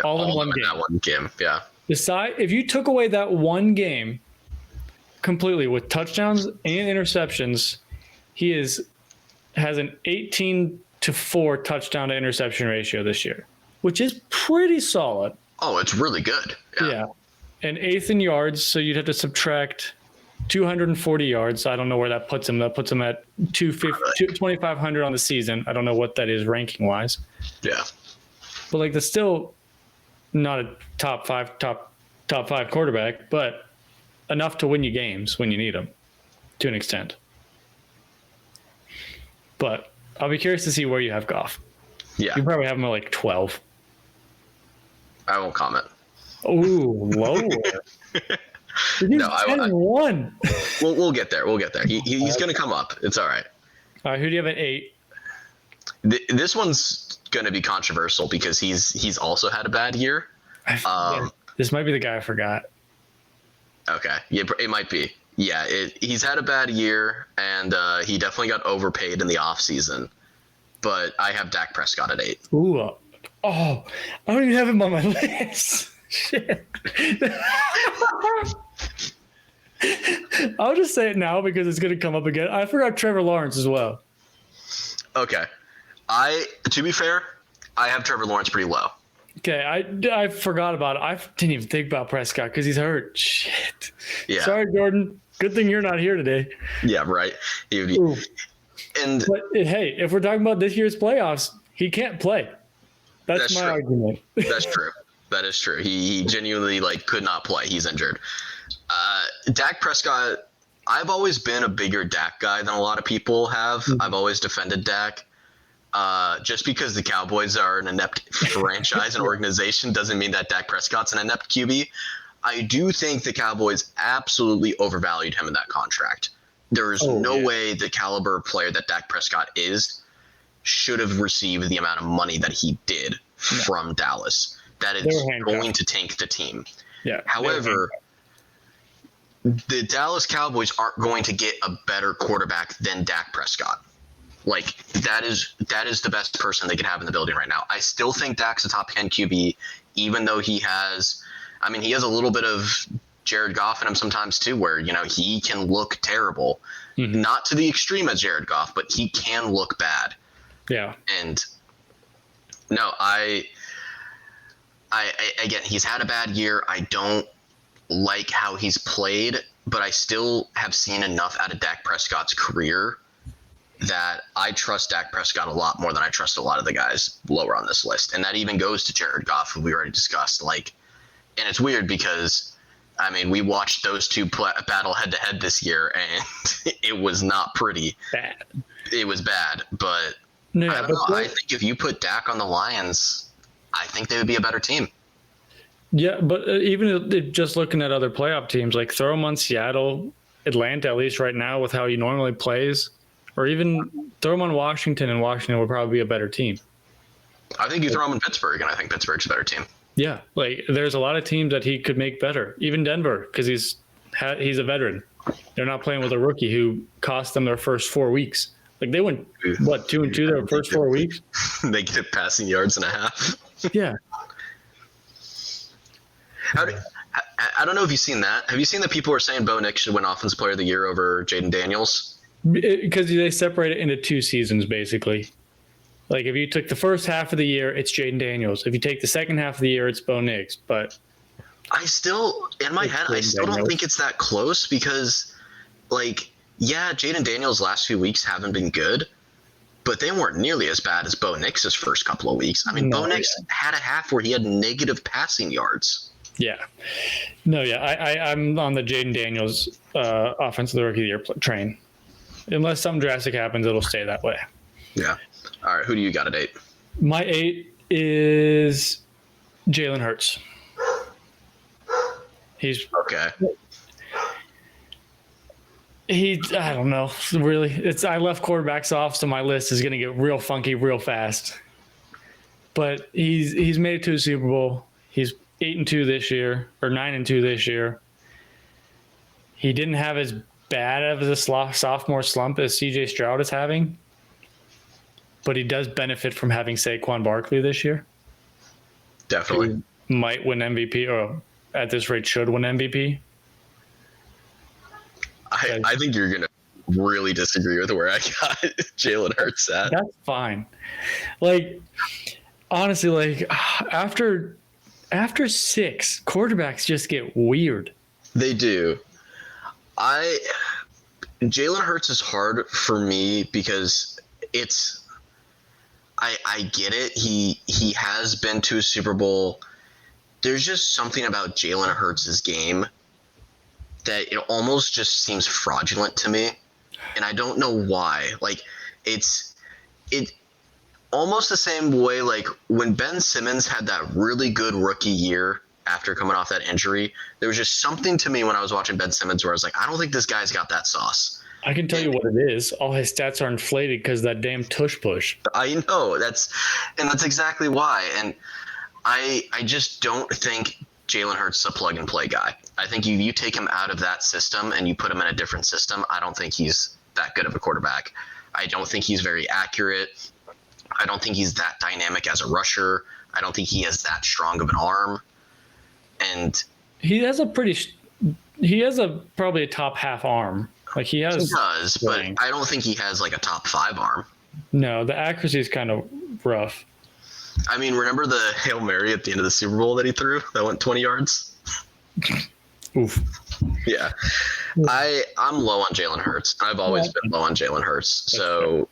All in one game. That one game, yeah. If you took away that one game completely with touchdowns and interceptions, he has an 18-4 touchdown to interception ratio this year, which is pretty solid. Oh, it's really good. Yeah. And 8th in yards, so you'd have to subtract 240 yards. I don't know where that puts him. That puts him at 2,500 on the season. I don't know what that is ranking wise. Yeah. But like, that's still not a top five quarterback, but enough to win you games when you need them, to an extent. But I'll be curious to see where you have Goff. Yeah. You probably have him at like 12. I won't comment. Ooh, lower. No, 10-1. We'll get there. We'll get there. He's going to come up. It's all right. All right. Who do you have at 8? This one's going to be controversial because he's also had a bad year. This might be the guy I forgot. Okay. Yeah, it might be. Yeah, he's had a bad year, and he definitely got overpaid in the offseason. But I have Dak Prescott at 8. Ooh. I don't even have him on my list. Shit. I'll just say it now because it's going to come up again. I forgot Trevor Lawrence as well. Okay. To be fair, I have Trevor Lawrence pretty low. Okay, I forgot about it. I didn't even think about Prescott because he's hurt. Shit. Yeah. Sorry, Jordan. Good thing you're not here today. Yeah, right. But hey, if we're talking about this year's playoffs, he can't play. That's my argument. That's true. That is true. He genuinely could not play. He's injured. Dak Prescott, I've always been a bigger Dak guy than a lot of people have. Mm-hmm. I've always defended Dak. Just because the Cowboys are an inept franchise and organization doesn't mean that Dak Prescott's an inept QB. I do think the Cowboys absolutely overvalued him in that contract. There is no way the caliber player that Dak Prescott is should have received the amount of money that he did from Dallas. That is going to tank the team. Yeah. However, the Dallas Cowboys aren't going to get a better quarterback than Dak Prescott. That is the best person they could have in the building right now. I still think Dak's a top 10 QB, even though he has a little bit of Jared Goff in him sometimes too, where, he can look terrible. Mm-hmm. Not to the extreme as Jared Goff, but he can look bad. Yeah. And no, I again, he's had a bad year. I don't like how he's played, but I still have seen enough out of Dak Prescott's career that I trust Dak Prescott a lot more than I trust a lot of the guys lower on this list. And that even goes to Jared Goff, who we already discussed. And it's weird because, we watched those two battle head-to-head this year, and it was not pretty. Bad. It was bad, but I don't know. I think if you put Dak on the Lions, I think they would be a better team. Yeah, but even just looking at other playoff teams, throw him on Seattle, Atlanta, at least right now with how he normally plays, or even throw him on Washington, and Washington would probably be a better team. I think you throw him in Pittsburgh, and I think Pittsburgh's a better team. Yeah, there's a lot of teams that he could make better. Even Denver, because he's a veteran. They're not playing with a rookie who cost them their first 4 weeks. They went 2-2 their first 4 weeks. They get passing yards and a half. Yeah. I don't know if you've seen that. Have you seen that people are saying Bo Nix should win Offensive Player of the Year over Jaden Daniels? Because they separate it into 2 seasons, basically. If you took the first half of the year, it's Jaden Daniels. If you take the second half of the year, it's Bo Nix. But I still, in my head, I still don't think it's that close because, Jaden Daniels' last few weeks haven't been good, but they weren't nearly as bad as Bo Nix's first couple of weeks. Bo Nix had a half where he had negative passing yards. Yeah. No, yeah. I'm on the Jaden Daniels Offensive Rookie of the Year train. Unless something drastic happens, it'll stay that way. Yeah. All right. Who do you got at 8? My 8 is Jalen Hurts. He's okay. I don't know. Really, I left quarterbacks off, so my list is going to get real funky real fast. But he's made it to a Super Bowl. He's 8-2 this year, or 9-2 this year. He didn't have as bad of a sophomore slump as CJ Stroud is having, but he does benefit from having Saquon Barkley this year. Definitely. He might win MVP, or at this rate should win MVP. I think you're going to really disagree with where I got Jalen Hurts at. That's fine. Honestly, after 6, quarterbacks just get weird. They do. Jalen Hurts is hard for me because I get it. He has been to a Super Bowl. There's just something about Jalen Hurts' game that it almost just seems fraudulent to me. And I don't know why. It's almost the same way when Ben Simmons had that really good rookie year after coming off that injury. There was just something to me when I was watching Ben Simmons where I was I don't think this guy's got that sauce. I can tell you what it is. All his stats are inflated because that damn tush push. I know. That's exactly why. And I just don't think Jalen Hurts is a plug-and-play guy. I think you take him out of that system and you put him in a different system, I don't think he's that good of a quarterback. I don't think he's very accurate. I don't think he's that dynamic as a rusher. I don't think he has that strong of an arm. And he has probably a top half arm. He does, but I don't think he has a top 5 arm. No, the accuracy is kind of rough. I mean, remember the Hail Mary at the end of the Super Bowl that he threw that went 20 yards? Oof. Yeah. I'm low on Jalen Hurts. I've always been low on Jalen Hurts. So,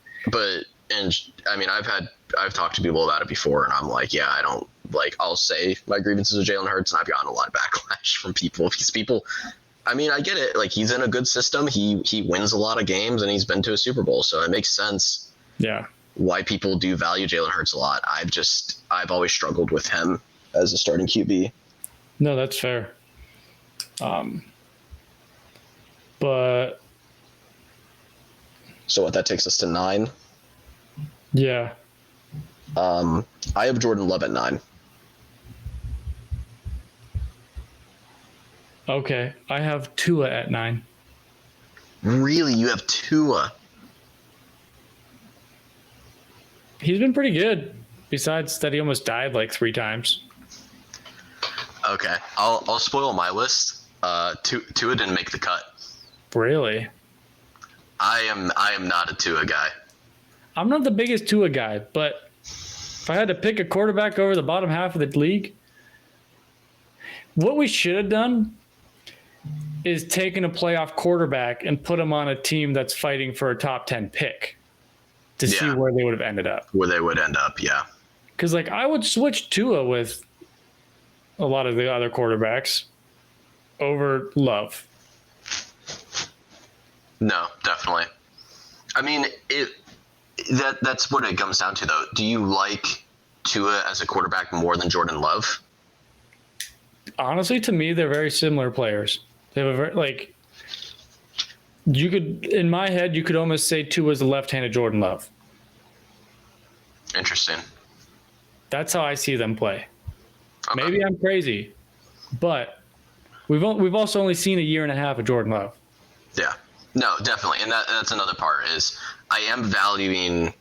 I've talked to people about it before, and I'm like, yeah, I don't like. I'll say my grievances with Jalen Hurts, and I've gotten a lot of backlash from people. Because people, I mean, I get it. Like, he's in a good system. He wins a lot of games, and he's been to a Super Bowl, so it makes sense. Yeah. Why people do value Jalen Hurts a lot. I've always struggled with him as a starting QB. No, that's fair. But so what? That takes us to 9. Yeah. I have Jordan Love at 9. Okay. I have Tua at 9. Really? You have Tua? He's been pretty good. Besides that, he almost died like 3 times. Okay. I'll spoil my list. Tua didn't make the cut. Really? I am not a Tua guy. I'm not the biggest Tua guy, but if I had to pick a quarterback over the bottom half of the league, what we should have done is taken a playoff quarterback and put him on a team that's fighting for a top 10 pick to see where they would have ended up. Where they would end up, yeah. Because, like, I would switch Tua with a lot of the other quarterbacks over Love. No, definitely. I mean, that's what it comes down to, though. Do you like Tua as a quarterback more than Jordan Love? Honestly, to me, they're very similar players. They have a very, like, you could, in my head, you could almost say Tua is the left-handed Jordan Love. Interesting. That's how I see them play. Okay. Maybe I'm crazy, but we've also only seen a year and a half of Jordan Love. Yeah. No, definitely. And that's another part is I am valuing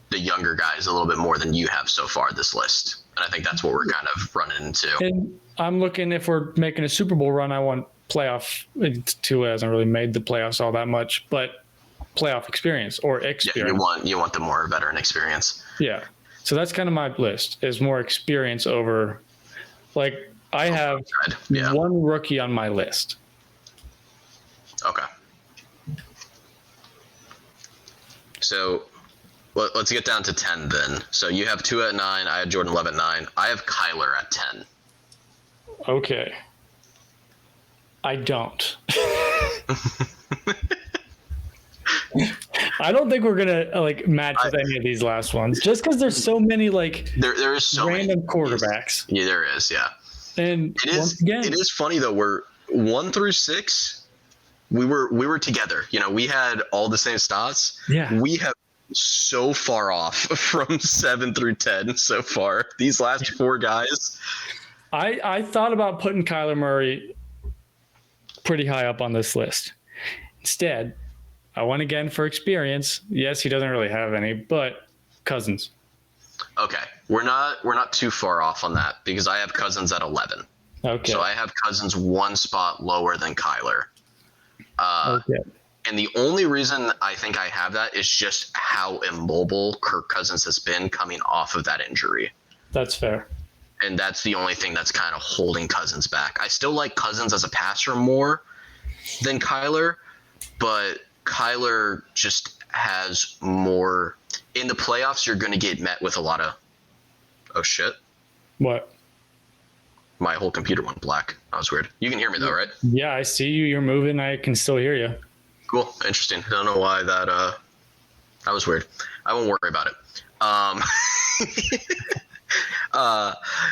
the younger guys a little bit more than you have so far this list. And I think that's what we're kind of running into. And I'm looking, if we're making a Super Bowl run, I want playoff. Tua hasn't really made the playoffs all that much, but playoff experience or experience. Yeah, you want the more veteran experience. Yeah. So that's kind of my list, is more experience over, like, I have one rookie on my list. Okay. So let's get down to 10 then. So you have Tua at 9. I have Jordan Love at 9. I have Kyler at 10. Okay. I don't. I don't think we're gonna match with any of these last ones, just because there's so many there is so random many quarterbacks. Yeah, there is. Yeah, and it is funny though. We're 1 through 6. We were together. You know, we had all the same stats. Yeah, we have so far off from 7 through 10 so far. These last 4 guys. I thought about putting Kyler Murray pretty high up on this list. Instead, I went again for experience. Yes, he doesn't really have any, but Cousins. Okay, we're not too far off on that because I have Cousins at 11. Okay. So I have Cousins 1 spot lower than Kyler. Okay. And the only reason I think I have that is just how immobile Kirk Cousins has been coming off of that injury. That's fair. And that's the only thing that's kind of holding Cousins back. I still like Cousins as a passer more than Kyler, but Kyler just has more. In the playoffs, you're going to get met with a lot of, oh shit. What? My whole computer went black. That was weird. You can hear me though, right? Yeah, I see you. You're moving. I can still hear you. Cool. Interesting. I don't know why that was weird. I won't worry about it.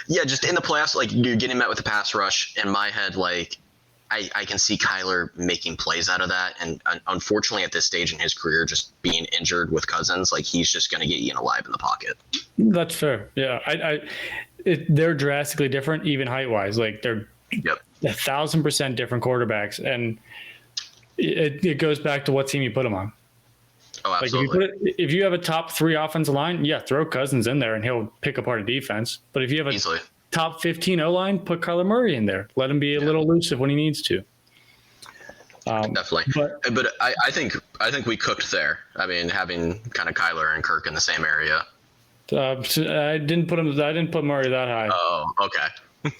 Yeah, just in the playoffs, like, you're getting met with a pass rush. In my head, like, I can see Kyler making plays out of that. And unfortunately, at this stage in his career, just being injured with Cousins, like, he's just going to get eaten alive in the pocket. That's fair. Yeah. They're drastically different, even height-wise. Like, they're 1,000% different quarterbacks. And it goes back to what team you put them on. Oh, absolutely. Like, if you have a top 3 offensive line, yeah, throw Cousins in there and he'll pick apart a defense. But if you have a top 15 O-line, put Kyler Murray in there. Let him be a little elusive when he needs to. Definitely. But I think we cooked there. I mean, having kind of Kyler and Kirk in the same area. I didn't put Murray that high. Oh, okay.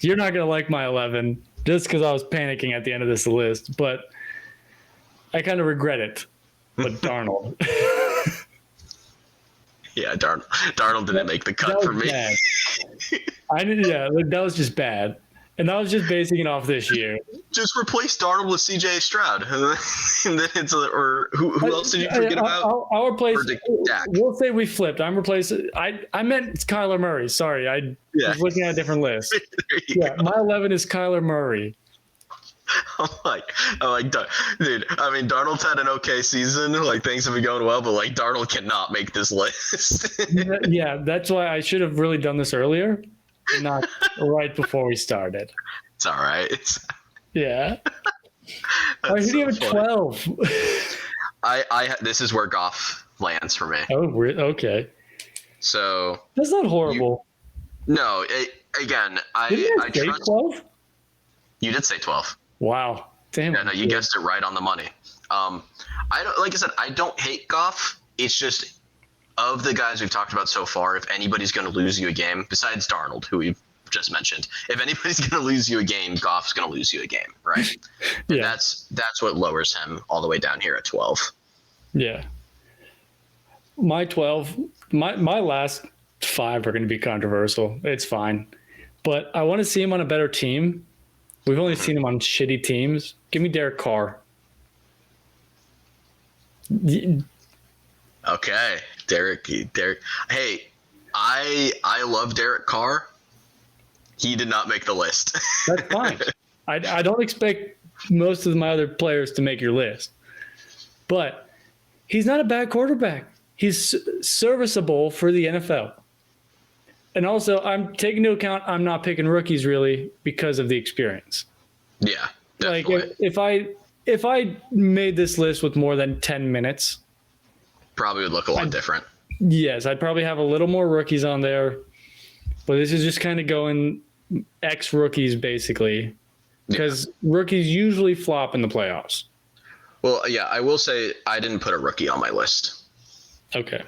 You're not gonna like my 11 just because I was panicking at the end of this list, but I kind of regret it. But Darnold. Yeah, Darnold didn't make the cut for me. Bad. That was just bad. And I was just basing it off this year. Just replace Darnold with C.J. Stroud, and then it's who else did you forget about? I'll replace. We'll say we flipped. I'm replacing. I meant Kyler Murray. Sorry, I was looking at a different list. My 11 is Kyler Murray. I'm like, dude. I mean, Darnold's had an okay season. Like things have been going well, but like Darnold cannot make this list. Yeah, that's why I should have really done this earlier, not right before we started. It's all right. Yeah. All right, who do you have at 12? This is where Goff lands for me. Oh, okay. So that's not horrible. No, again, Did I say 12? You did say 12. Wow. Damn. Yeah, no, you guessed it right on the money. I don't, like I said, I don't hate Goff. It's just of the guys we've talked about so far, if anybody's going to lose you a game, besides Darnold, who we've just mentioned, if anybody's going to lose you a game, Goff's going to lose you a game, right? Yeah. That's what lowers him all the way down here at 12. Yeah. My 12, my last 5 are going to be controversial. It's fine. But I want to see him on a better team. We've only seen him on shitty teams. Give me Derek Carr. Okay, Derek. Hey, I love Derek Carr. He did not make the list. That's fine. I don't expect most of my other players to make your list. But he's not a bad quarterback. He's serviceable for the NFL. And also, I'm taking into account I'm not picking rookies really because of the experience. Yeah, definitely. Like if I made this list with more than 10 minutes, probably would look a lot different. Yes, I'd probably have a little more rookies on there. But this is just kind of going X rookies basically, because rookies usually flop in the playoffs. Well, yeah, I will say I didn't put a rookie on my list. Okay.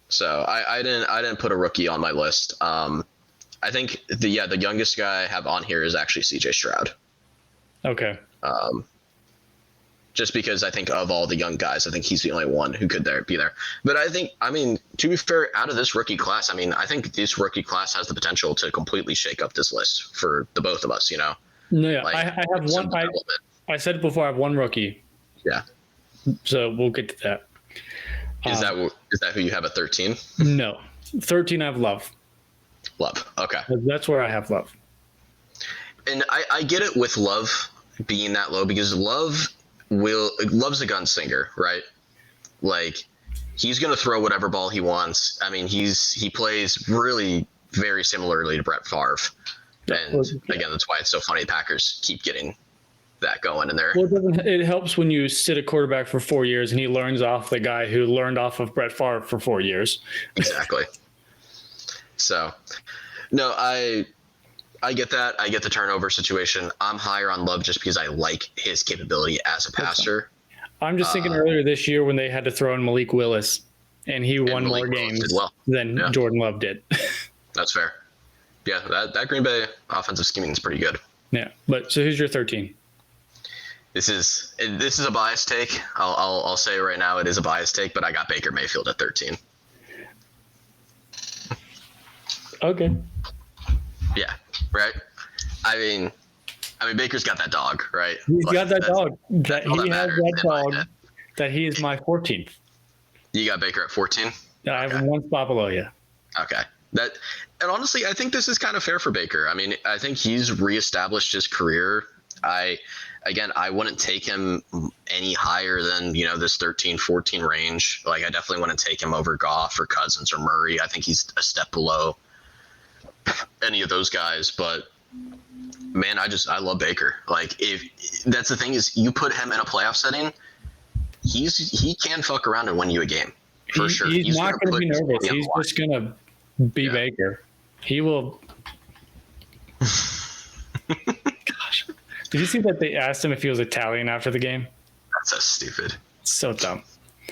So I didn't put a rookie on my list. I think the youngest guy I have on here is actually C.J. Stroud. Okay. Just because I think of all the young guys, I think he's the only one who could be there. But I mean, to be fair, out of this rookie class, I mean, I think this rookie class has the potential to completely shake up this list for the both of us, you know? No, yeah. Like, I have one. I said it before, I have one rookie. Yeah. So we'll get to that. Is that who you have at 13? No. 13, I have Love. Love. Okay. That's where I have Love. And I get it with Love being that low because Love's a gunslinger, right? Like he's going to throw whatever ball he wants. I mean, he plays really very similarly to Brett Favre. And again, that's why it's so funny. Packers keep getting that going in there. Well, it helps when you sit a quarterback for 4 years and he learns off the guy who learned off of Brett Favre for 4 years. Exactly. So, no, I get that. I get the turnover situation. I'm higher on Love just because I like his capability as a passer. I'm just thinking earlier this year when they had to throw in Malik Willis and he won more games than Jordan Love did. That's fair. Yeah, that Green Bay offensive scheming is pretty good. Yeah, but so who's your 13? This is a biased take. I'll say right now it is a biased take, but I got Baker Mayfield at 13. Okay. Yeah, right. I mean Baker's got that dog, right? He's got that dog. He has that dog. That he is my 14th. You got Baker at 14. I have one spot below you. Okay. And honestly, I think this is kind of fair for Baker. I mean, I think he's reestablished his career. I wouldn't take him any higher than, this 13, 14 range. Like, I definitely wouldn't take him over Goff or Cousins or Murray. I think he's a step below any of those guys. But, man, I love Baker. Like, if that's the thing is you put him in a playoff setting, he can fuck around and win you a game. For sure. He's not going to be nervous. He's just going to be Baker. He will. Gosh. Did you see that they asked him if he was Italian after the game? That's so stupid. So dumb.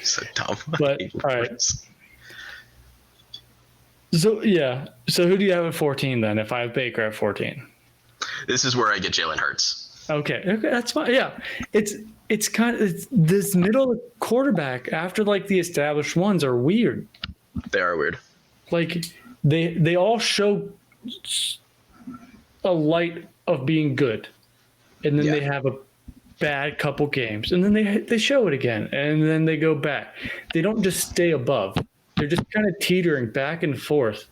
So dumb. But all right. So yeah. So who do you have at 14 then? If I have Baker at 14, This is where I get Jalen Hurts. okay, that's fine. Yeah, it's kind of this middle quarterback after like the established ones are weird. They are weird. Like they all show a light of being good, and then they have a bad couple games, and then they show it again, and then they go back. They don't just stay above. They're just kind of teetering back and forth.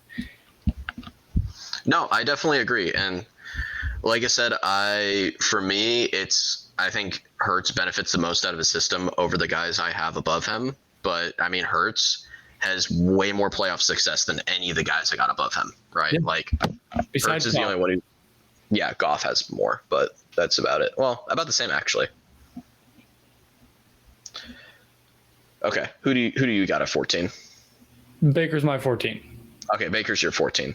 No, I definitely agree. And like I said, I think Hurts benefits the most out of his system over the guys I have above him. But I mean, Hurts has way more playoff success than any of the guys I got above him, right? Yep. Like Besides Hurts is the only one who, Goff has more, but that's about it. Well, about the same actually. Okay, who do you got at 14? Baker's my 14. Okay, Baker's your 14.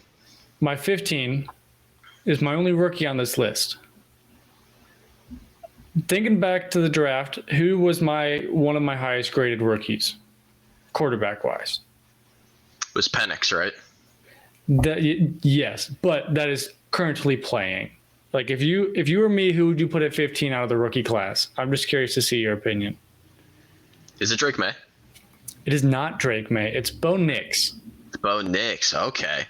My 15 is my only rookie on this list. Thinking back to the draft, who was one of my highest graded rookies, quarterback wise? It was Penix, right? Yes, but that is currently playing. Like if you were me, who would you put at 15 out of the rookie class? I'm just curious to see your opinion. Is it Drake May? It is not Drake May. It's Bo Nix. Bo Nix. Okay.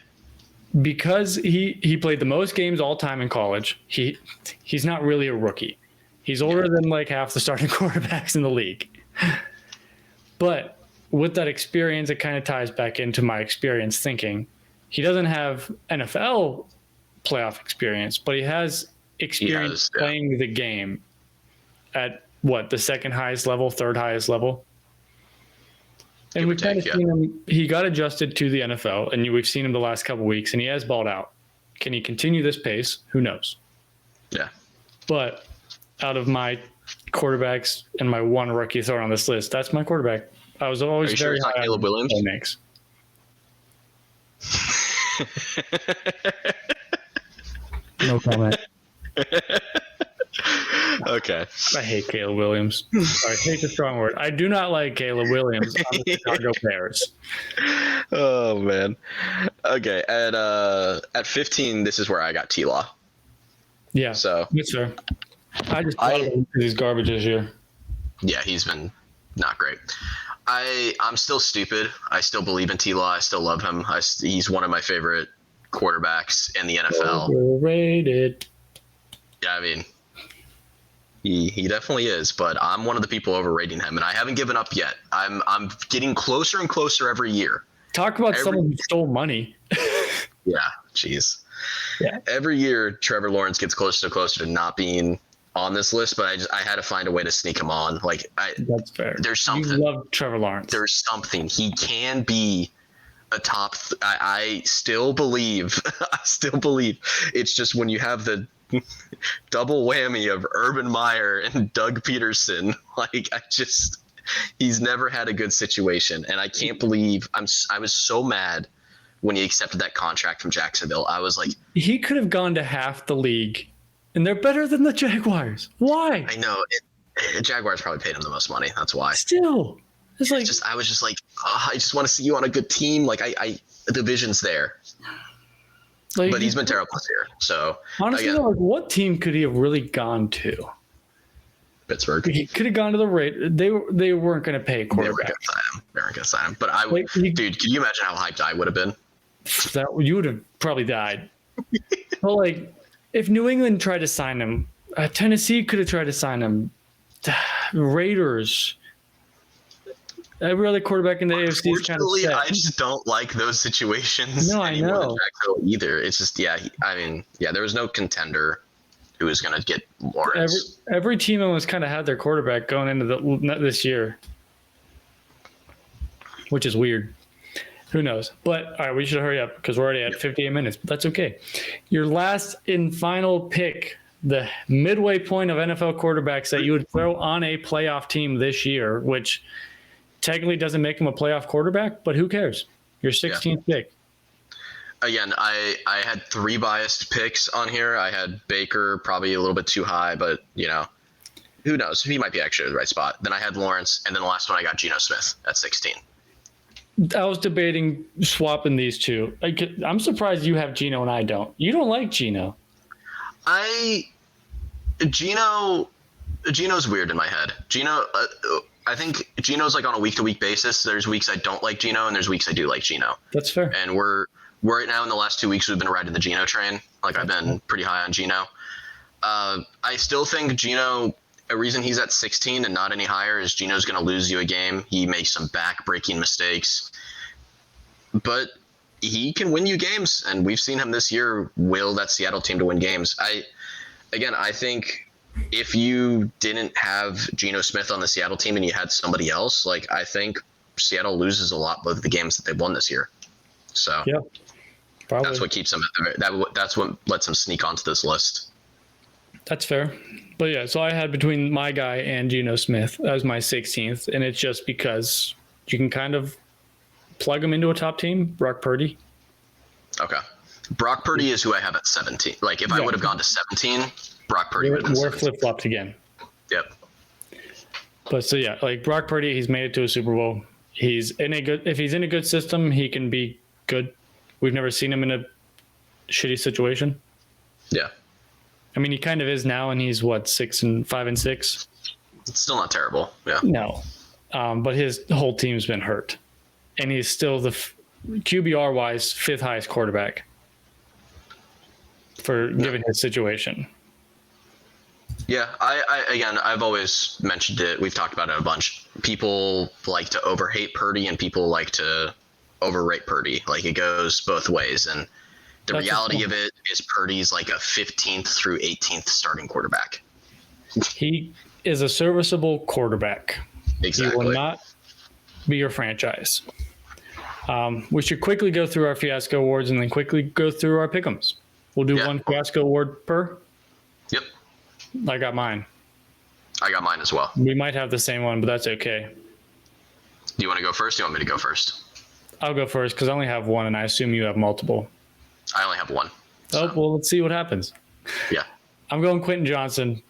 Because he played the most games all time in college. He's not really a rookie. He's older than like half the starting quarterbacks in the league. But with that experience, it kind of ties back into my experience thinking. He doesn't have NFL playoff experience, but he has experience playing the game at the second highest level, third highest level. And we've kind of seen him. He got adjusted to the NFL, and we've seen him the last couple of weeks, and he has balled out. Can he continue this pace? Who knows? Yeah. But out of my quarterbacks and my one rookie thrown on this list, that's my quarterback. I was always very high on Caleb Williams. Mix. No comment. Okay. I hate Caleb Williams. I hate the strong word. I do not like Caleb Williams on the Chicago Bears. Oh man. Okay. At 15, this is where I got T-Law. Yeah. So yes, sir. I just he's garbage this year. Yeah, he's been not great. I'm still stupid. I still believe in T-Law. I still love him. He's one of my favorite quarterbacks in the NFL. Overrated. Yeah, I mean, he definitely is, but I'm one of the people overrating him, and I haven't given up yet. I'm getting closer and closer every year. Talk about someone who stole money. Yeah, jeez. Yeah. Every year, Trevor Lawrence gets closer and closer to not being on this list, but I had to find a way to sneak him on. That's fair. There's something. You love Trevor Lawrence. There's something. He can be a top. I still believe. I still believe. It's just when you have the double whammy of Urban Meyer and Doug Peterson, he's never had a good situation, and I can't believe I was so mad when he accepted that contract from Jacksonville. I was like, he could have gone to half the league, and they're better than the Jaguars. Why? I know Jaguars probably paid him the most money. That's why. Still, it's like I was just like, I just want to see you on a good team. The vision's there. But he's been terrible this year. So honestly, what team could he have really gone to? Pittsburgh. He could have gone to the Raiders. They weren't going to pay a quarterback. They weren't going to sign him. But dude, can you imagine how hyped I would have been? That you would have probably died. But if New England tried to sign him, Tennessee could have tried to sign him. Raiders. Every other quarterback in the AFC is kind of set. I just don't like those situations. No, I know. Either. It's just, there was no contender who was going to get Lawrence. Every team almost kind of had their quarterback going into this year, which is weird. Who knows? But, all right, we should hurry up because we're already at 58 minutes. But that's okay. Your last and final pick, the midway point of NFL quarterbacks that you would throw on a playoff team this year, which – technically doesn't make him a playoff quarterback, but who cares? Your 16th pick. Again, I had 3 biased picks on here. I had Baker probably a little bit too high, but who knows? He might be actually the right spot. Then I had Lawrence, and then the last one I got Geno Smith at 16. I was debating swapping these two. I'm surprised you have Geno and I don't. You don't like Geno. Geno's weird in my head. I think Geno's like on a week-to-week basis. There's weeks I don't like Geno, and there's weeks I do like Geno. That's fair. And we're right now in the last 2 weeks we've been riding the Geno train. Like I've been pretty high on Geno. I still think Geno. A reason he's at 16 and not any higher is Geno's going to lose you a game. He makes some back-breaking mistakes, but he can win you games, and we've seen him this year will that Seattle team to win games. I think if you didn't have Geno Smith on the Seattle team and you had somebody else, like I think Seattle loses a lot of the games that they've won this year. So yeah, probably. That's what keeps him that's what lets him sneak onto this list. That's fair. But yeah, so I had between my guy and Geno Smith as my 16th, and it's just because you can kind of plug him into a top team, Brock Purdy. Okay. Brock Purdy is who I have at 17. Like if I would have gone to 17, Brock Purdy would have been 17. We're flip-flopped again. Yep. But so yeah, like Brock Purdy, he's made it to a Super Bowl. If he's in a good system, he can be good. We've never seen him in a shitty situation. Yeah. I mean, he kind of is now, and he's 5 and 6. It's still not terrible. Yeah. No, but his whole team's been hurt, and he's still the QBR wise 5th highest quarterback for given his situation. Yeah, I've always mentioned it. We've talked about it a bunch. People like to overhate Purdy, and people like to overrate Purdy. Like it goes both ways, and the reality of it is Purdy's like a 15th through 18th starting quarterback. He is a serviceable quarterback. Exactly. He will not be your franchise. We should quickly go through our Fiasco awards and then quickly go through our pick'ems. We'll do one Fiasco award per. Yep. I got mine. I got mine as well. We might have the same one, but that's okay. Do you want to go first? Do you want me to go first? I'll go first because I only have one, and I assume you have multiple. I only have one. So. Oh, well, let's see what happens. Yeah. I'm going Quentin Johnson.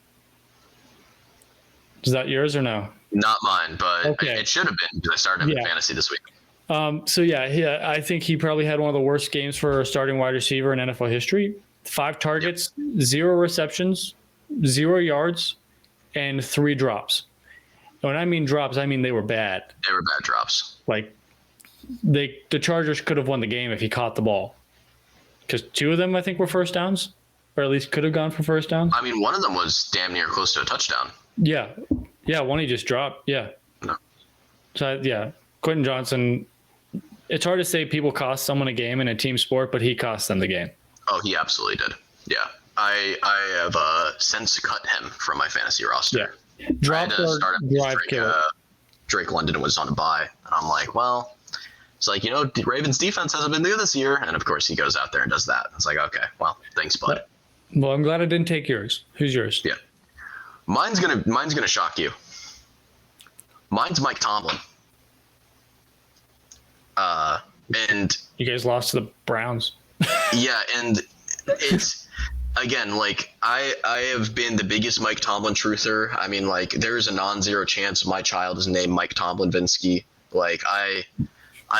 Is that yours or no? Not mine, but okay. It should have been because I started him in fantasy this week. I think he probably had one of the worst games for a starting wide receiver in NFL history. 5 targets, 0 receptions, 0 yards, and 3 drops. And when I mean drops, I mean they were bad. They were bad drops. Like the Chargers could have won the game if he caught the ball. Because 2 of them, I think, were first downs, or at least could have gone for first downs. I mean, one of them was damn near close to a touchdown. Yeah. Yeah, one he just dropped. Yeah. No. So, yeah, Quentin Johnson, it's hard to say people cost someone a game in a team sport, but he cost them the game. Oh, he absolutely did. Yeah. I have since cut him from my fantasy roster. Yeah. Drop or drive kill. Drake London was on a bye. And I'm like, well, it's like, Ravens defense hasn't been good this year. And of course he goes out there and does that. It's like, okay, well, thanks, bud. Well, I'm glad I didn't take yours. Who's yours? Yeah. Mine's gonna shock you. Mine's Mike Tomlin. And you guys lost to the Browns. Yeah, and it's again, like I have been the biggest Mike Tomlin truther. I mean, like there's a non-zero chance my child is named Mike Tomlin-Vinsky. Like I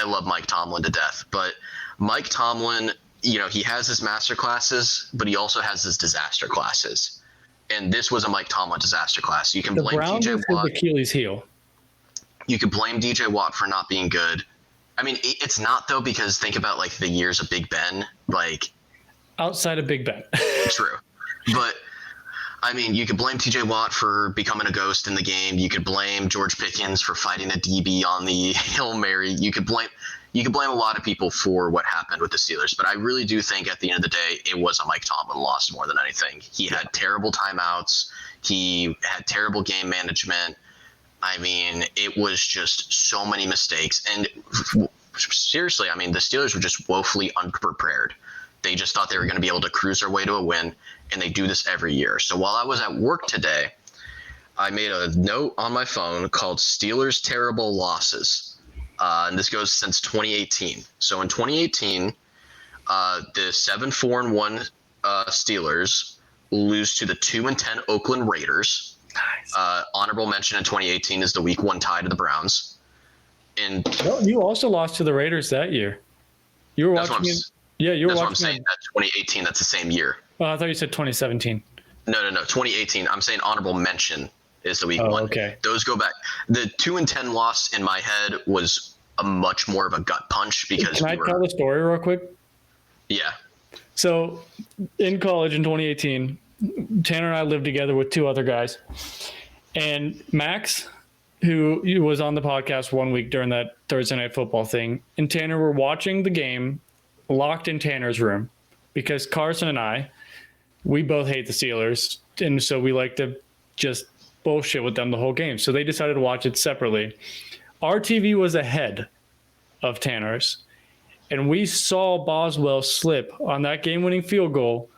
love Mike Tomlin to death, but Mike Tomlin, he has his master classes, but he also has his disaster classes. And this was a Mike Tomlin disaster class. You can blame DJ Watt. Achilles heel. You could blame DJ Watt for not being good. I mean, it's not though, because think about like the years of Big Ben, like outside of Big Ben. True. But I mean, you could blame TJ Watt for becoming a ghost in the game. You could blame George Pickens for fighting a DB on the Hail Mary. You could blame a lot of people for what happened with the Steelers, but I really do think at the end of the day, it was a Mike Tomlin loss more than anything. He had terrible timeouts. He had terrible game management. I mean, it was just so many mistakes. And seriously, I mean, the Steelers were just woefully unprepared. They just thought they were going to be able to cruise their way to a win, and they do this every year. So while I was at work today, I made a note on my phone called Steelers Terrible Losses. And this goes since 2018. So in 2018, the 7-4-1 Steelers lose to the 2-10 Oakland Raiders. Honorable mention in 2018 is the Week 1 tie to the Browns. And Well, you also lost to the Raiders that year. You were watching it. Yeah, you were that's watching what I'm saying. That 2018, that's the same year. Oh, I thought you said 2017. No. 2018. I'm saying honorable mention is the Week 1. Okay. Those go back. The 2-10 loss in my head was a much more of a gut punch because Can I tell the story real quick? Yeah. So in college in 2018, Tanner and I lived together with two other guys. And Max, who was on the podcast one week during that Thursday Night Football thing, and Tanner were watching the game locked in Tanner's room because Carson and I, we both hate the Steelers. And so we like to just bullshit with them the whole game. So they decided to watch it separately. Our TV was ahead of Tanner's. And we saw Boswell slip on that game-winning field goal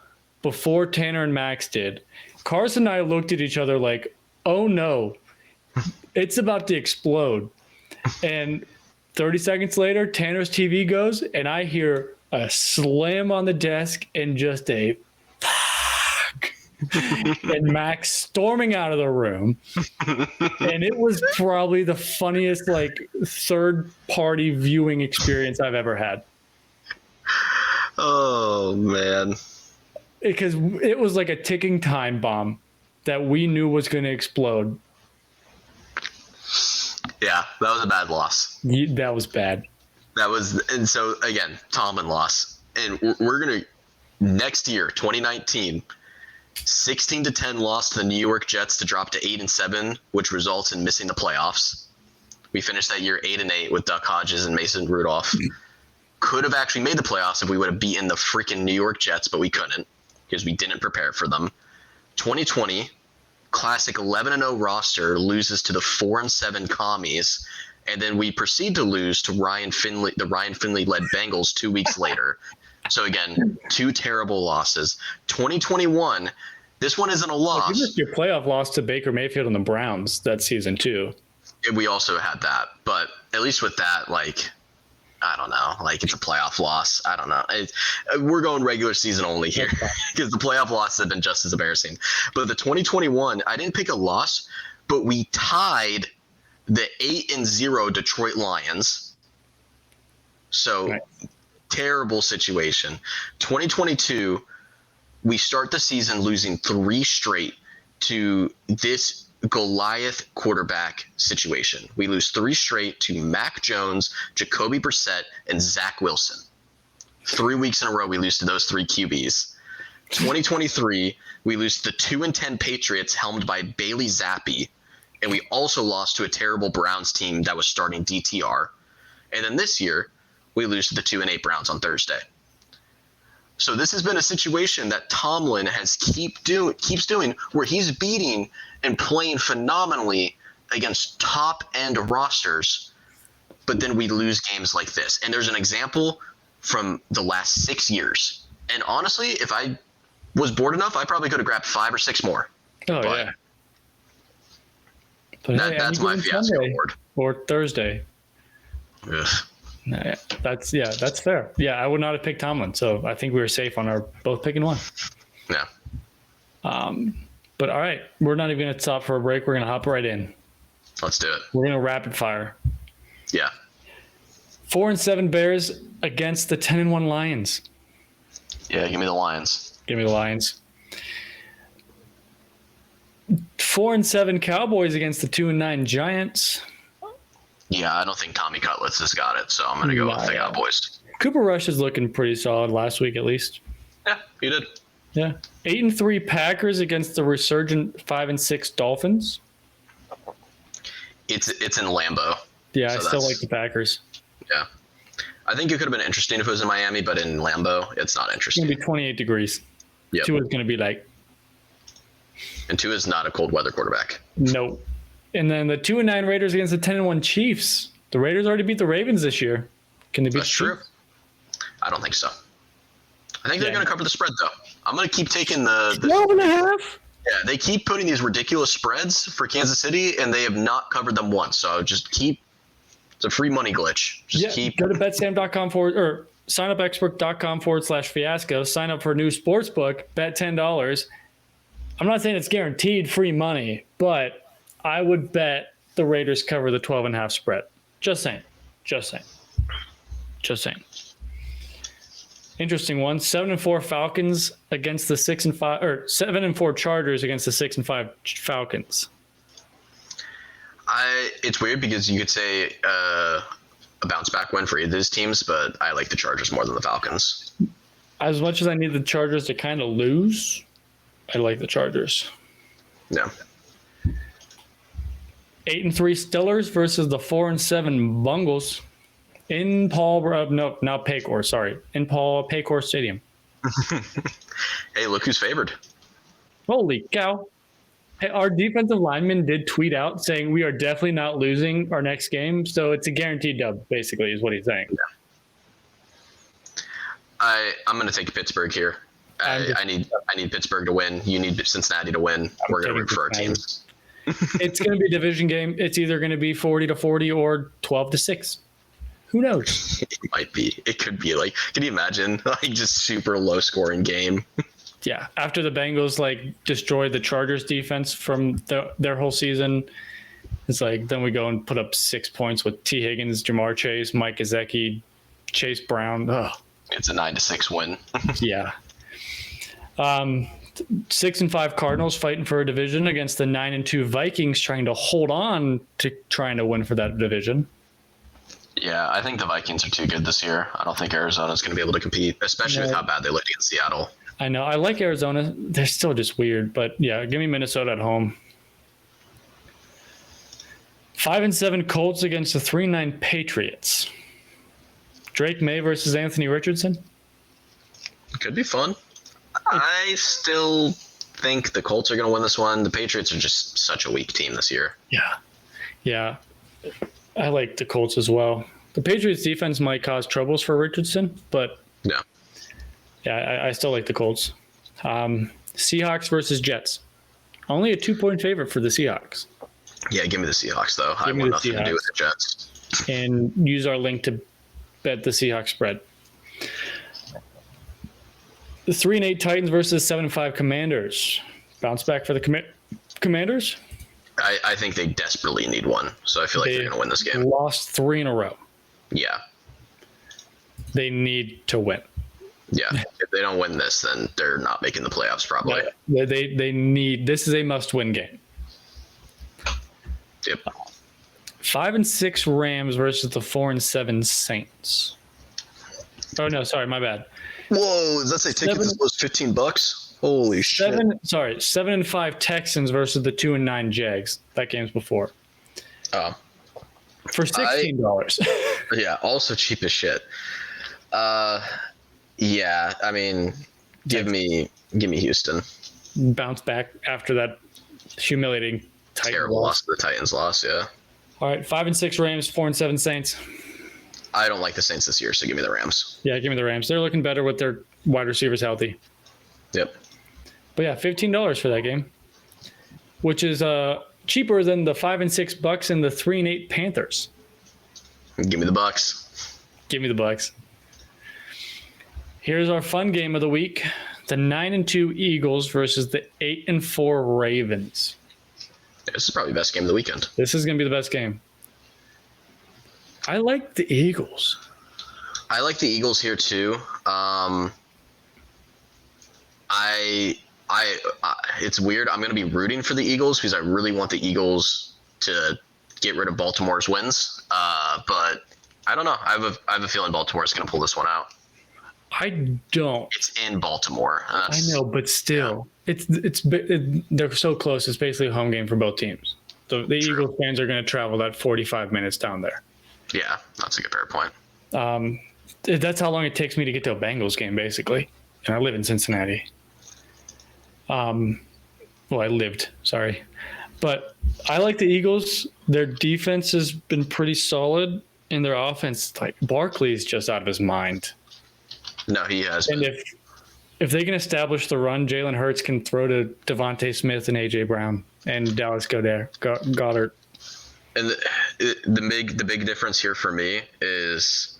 before Tanner and Max did. Carson and I looked at each other like, oh no, it's about to explode. And 30 seconds later, Tanner's TV goes, and I hear a slam on the desk and just a fuck. And Max storming out of the room. And it was probably the funniest, third-party viewing experience I've ever had. Oh, man. Because it was like a ticking time bomb that we knew was going to explode. Yeah, that was a bad loss. That was bad. And so, again, Tomlin loss. And we're going to, next year, 2019, 16-10 loss to the New York Jets to drop to 8-7, which results in missing the playoffs. We finished that year 8-8 with Duck Hodges and Mason Rudolph. Could have actually made the playoffs if we would have beaten the freaking New York Jets, but we couldn't because we didn't prepare for them. 2020, classic 11-0 roster loses to the 4-7 Commies, and then we proceed to lose to the Ryan Finley-led Bengals 2 weeks later. So again, two terrible losses. 2021, this one isn't a loss. You missed your playoff loss to Baker Mayfield and the Browns that season too. We also had that, but at least with that, I don't know. It's a playoff loss. I don't know. We're going regular season only here because the playoff losses have been just as embarrassing. But the 2021, I didn't pick a loss, but we tied the 8-0 Detroit Lions. So Right. Terrible situation. 2022, we start the season losing 3 straight to this Goliath quarterback situation. We lose 3 straight to Mac Jones, Jacoby Brissett, and Zach Wilson. 3 weeks in a row, we lose to those 3 QBs. 2023, we lose to the 2-10 Patriots helmed by Bailey Zappi. And we also lost to a terrible Browns team that was starting DTR. And then this year, we lose to the 2-8 Browns on Thursday. So this has been a situation that Tomlin keeps doing where he's beating and playing phenomenally against top-end rosters, but then we lose games like this. And there's an example from the last 6 years. And honestly, if I was bored enough, I probably could have grabbed 5 or 6 more. Oh, but yeah. But that's my fiasco Sunday award. Or Thursday. Ugh. That's fair. Yeah, I would not have picked Tomlin, so I think we were safe on our both picking one. Yeah. But all right, we're not even going to stop for a break. We're going to hop right in. Let's do it. We're going to rapid fire. Yeah. 4-7 Bears against the 10-1 Lions. Yeah, give me the Lions. Give me the Lions. 4-7 Cowboys against the 2-9 Giants. Yeah, I don't think Tommy Cutlets has got it, so I'm going to go with the Cowboys. Cooper Rush is looking pretty solid last week, at least. Yeah, he did. Yeah. 8-3 Packers against the resurgent 5-6 Dolphins. It's in Lambeau. Yeah, So I still that's- like the Packers. Yeah. I think it could have been interesting if it was in Miami, but in Lambeau, it's not It's interesting. going to be 28 degrees. Yep. Tua is going to be like, And Tua is not a cold weather quarterback. no. And then the 2-9 Raiders against the 10-1 Chiefs. The Raiders already beat the Ravens this year. Can they beat That's the true. Chiefs? I don't think so. I think they're Yeah. going to cover the spread, though. I'm going to keep taking the 12.5? Yeah, they keep putting these ridiculous spreads for Kansas City, and they have not covered them once. So just keep – it's a free money glitch. Just keep – Go to betsam.com or signupexpert.com/fiasco. Sign up for a new sports book. Bet $10. I'm not saying it's guaranteed free money, but I would bet the Raiders cover the 12.5 spread. Just saying. Interesting one. 7-4 Falcons against the 6-5, or 7-4 Chargers against the 6-5 Falcons. It's weird because you could say a bounce back win for either of these teams, but I like the Chargers more than the Falcons. As much as I need the Chargers to kind of lose, I like the Chargers. Yeah. 8-3 Steelers versus the 4-7 Bungles in Paycor. Sorry, in Paycor Stadium. Hey, look who's favored. Holy cow! Hey, our defensive lineman did tweet out saying we are definitely not losing our next game, so it's a guaranteed dub. Basically, is what he's saying. Yeah. I'm going to take Pittsburgh here. I need Pittsburgh to win. You need Cincinnati to win. We're going to root for our teams. It's going to be a division game. It's either going to be 40-40 or 12-6. Who knows? It might be. It could be like. Can you imagine just super low scoring game? Yeah. After the Bengals destroyed the Chargers defense from their whole season, it's then we go and put up 6 points with T. Higgins, Jamar Chase, Mike Gesicki, Chase Brown. Ugh. It's a 9-6 win. Yeah. 6-5 Cardinals fighting for a division against the 9-2 Vikings, trying to hold on to trying to win for that division. Yeah, I think the Vikings are too good this year. I don't think Arizona's going to be able to compete, especially with how bad they looked against Seattle. I know. I like Arizona. They're still just weird, but yeah, give me Minnesota at home. 5-7 Colts against the 3-9 Patriots. Drake May versus Anthony Richardson. Could be fun. I still think the Colts are going to win this one. The Patriots are just such a weak team this year. Yeah. I like the Colts as well. The Patriots defense might cause troubles for Richardson, but yeah, I still like the Colts. Seahawks versus Jets. Only a 2-point favorite for the Seahawks. Yeah, give me the Seahawks, though. I want nothing to do with the Jets. And use our link to bet the Seahawks spread. The 3-8 Titans versus 7-5 Commanders. Bounce back for the Commanders? I think they desperately need one, so I feel like they're going to win this game. Lost 3 in a row. Yeah. They need to win. Yeah. If they don't win this, then they're not making the playoffs probably. They need – this is a must-win game. Yep. 5-6 Rams versus the 4-7 Saints. Oh, no, sorry, my bad. Whoa, does that say tickets as low as $15? Holy shit. 7-5 Texans versus the 2-9 Jags. That game's before. For $16. Yeah, also cheap as shit. Yeah, I mean, give me Houston. Bounce back after that humiliating Titans terrible loss. The Titans loss, yeah. All right, 5-6 Rams, 4-7 Saints. I don't like the Saints this year, so give me the Rams. Yeah, give me the Rams. They're looking better with their wide receivers healthy. Yep. But yeah, $15 for that game, which is cheaper than the 5-6 Bucks and the 3-8 Panthers. Give me the Bucks. Give me the Bucks. Here's our fun game of the week: the 9-2 Eagles versus the 8-4 Ravens. This is probably the best game of the weekend. This is going to be the best game. I like the Eagles. I like the Eagles here too. It's weird. I'm going to be rooting for the Eagles because I really want the Eagles to get rid of Baltimore's wins. But I don't know. I have a feeling Baltimore's going to pull this one out. I don't. It's in Baltimore. I know, but still, they're so close. It's basically a home game for both teams. The Eagles fans are going to travel that 45 minutes down there. Yeah, that's a good fair point. That's how long it takes me to get to a Bengals game, basically. And I live in Cincinnati. Well, I lived, sorry. But I like the Eagles. Their defense has been pretty solid. And their offense, Barkley's just out of his mind. No, he has. And if they can establish the run, Jalen Hurts can throw to Devontae Smith and A.J. Brown and Dallas Goddard. And the big difference here for me is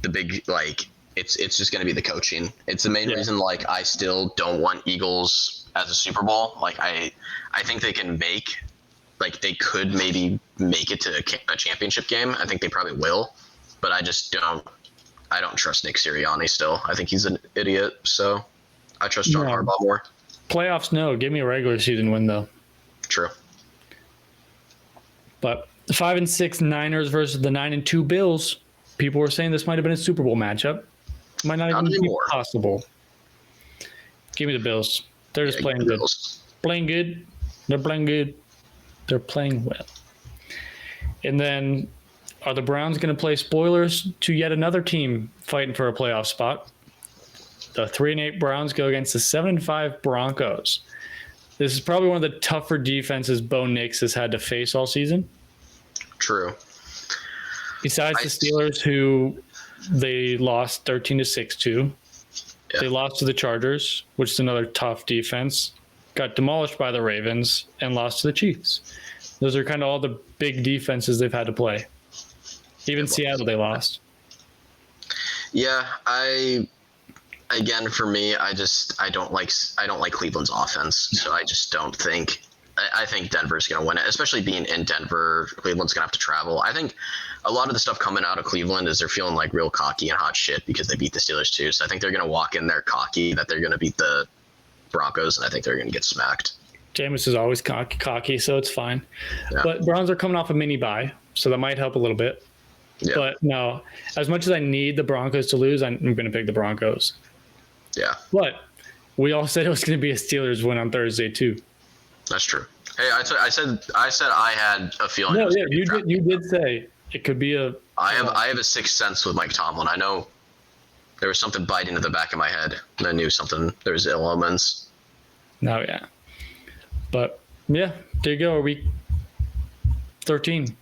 it's just going to be the coaching. It's the main reason I still don't want Eagles as a Super Bowl. Like I think they can they could maybe make it to a championship game. I think they probably will, but I don't trust Nick Sirianni still. I think he's an idiot. So I trust John Harbaugh more. Playoffs, no. Give me a regular season win though. True. But the 5-6 Niners versus the 9-2 Bills. People were saying this might have been a Super Bowl matchup. Might not even be possible. Give me the Bills. They're just playing good. Playing good. They're playing good. They're playing well. And then, are the Browns going to play spoilers to yet another team fighting for a playoff spot? The 3-8 Browns go against the 7-5 Broncos. This is probably one of the tougher defenses Bo Nix has had to face all season. True. Besides the Steelers, who they lost 13-6 to. Yeah. They lost to the Chargers, which is another tough defense. Got demolished by the Ravens and lost to the Chiefs. Those are kind of all the big defenses they've had to play. Even Seattle, they lost. Yeah, for me, I don't like Cleveland's offense, so I just don't think. I think Denver's going to win it, especially being in Denver. Cleveland's going to have to travel. I think a lot of the stuff coming out of Cleveland is they're feeling like real cocky and hot shit because they beat the Steelers too. So I think they're going to walk in there cocky that they're going to beat the Broncos, and I think they're going to get smacked. Jameis is always cocky, so it's fine. Yeah. But Browns are coming off a mini bye, so that might help a little bit. Yeah. But no, as much as I need the Broncos to lose, I'm going to pick the Broncos. Yeah. But we all said it was going to be a Steelers win on Thursday too. That's true. Hey, I said I had a feeling. No, yeah, you did say it could be a. I have a sixth sense with Mike Tomlin. I know there was something biting at the back of my head, and I knew something. There was ill omens. No, yeah, but yeah, there you go. Week 13.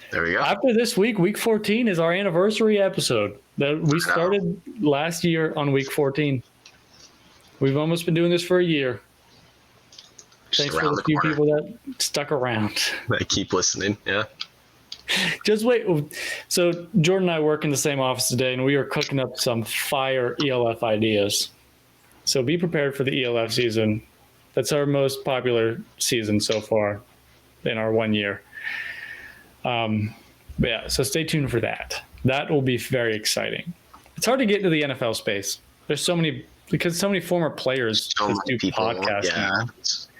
There we go. After this week 14 is our anniversary episode that we started last year on week 14. We've almost been doing this for a year. Thanks for the few people that stuck around. They keep listening, yeah. Just wait. So Jordan and I work in the same office today, and we are cooking up some fire ELF ideas. So be prepared for the ELF season. That's our most popular season so far in our 1 year. But yeah, so stay tuned for that. That will be very exciting. It's hard to get into the NFL space. There's so many former players do podcasts now.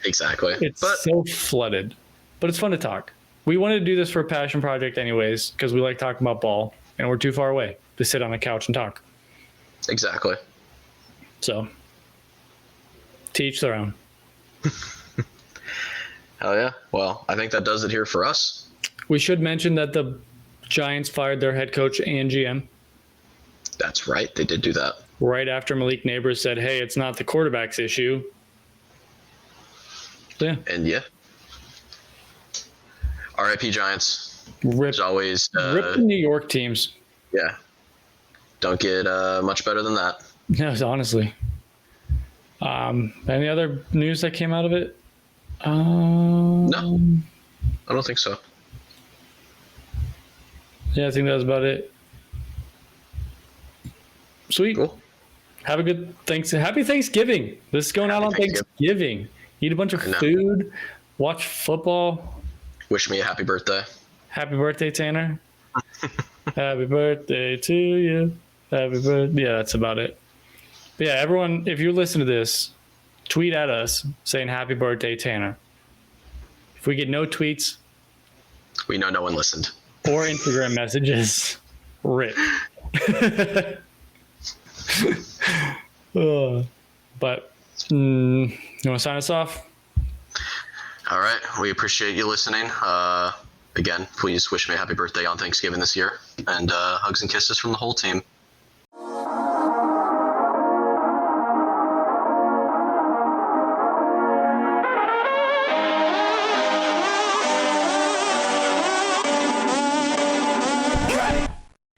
Exactly. It's so flooded, but it's fun to talk. We wanted to do this for a passion project anyways, because we like talking about ball, and we're too far away to sit on a couch and talk. Exactly. So, to each their own. Hell yeah. Well, I think that does it here for us. We should mention that the Giants fired their head coach and GM. That's right. They did do that. Right after Malik Neighbors said, hey, it's not the quarterback's issue. Yeah. And yeah. RIP Giants. Rip, as always. Rip the New York teams. Yeah. Don't get much better than that. Yes, honestly. Any other news that came out of it? No. I don't think so. Yeah, I think that was about it. Sweet. Cool. Have a good Happy Thanksgiving. This is going out on Thanksgiving. Eat a bunch of food. Watch football. Wish me a happy birthday. Happy birthday, Tanner. Happy birthday to you. Happy birthday. Yeah, that's about it. But yeah, everyone, if you listen to this, tweet at us saying happy birthday, Tanner. If we get no tweets, we know no one listened. Or Instagram messages, rip. But you want to sign us off? All right. We appreciate you listening. Again, please wish me a happy birthday on Thanksgiving this year. And hugs and kisses from the whole team.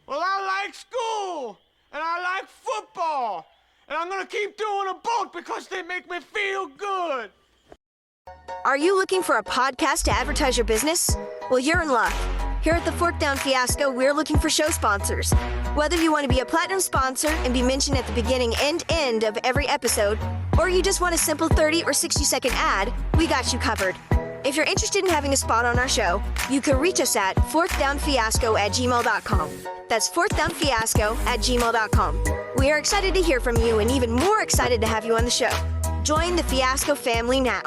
Well, I like school, and I like football, and I'm gonna keep doing them both because they make me feel good. Are you looking for a podcast to advertise your business? Well, you're in luck. Here at the Fourth Down Fiasco, we're looking for show sponsors. Whether you want to be a platinum sponsor and be mentioned at the beginning and end of every episode, or you just want a simple 30 or 60-second ad, we got you covered. If you're interested in having a spot on our show, you can reach us at fourthdownfiasco@gmail.com. That's fourthdownfiasco@gmail.com. We are excited to hear from you and even more excited to have you on the show. Join the Fiasco family now.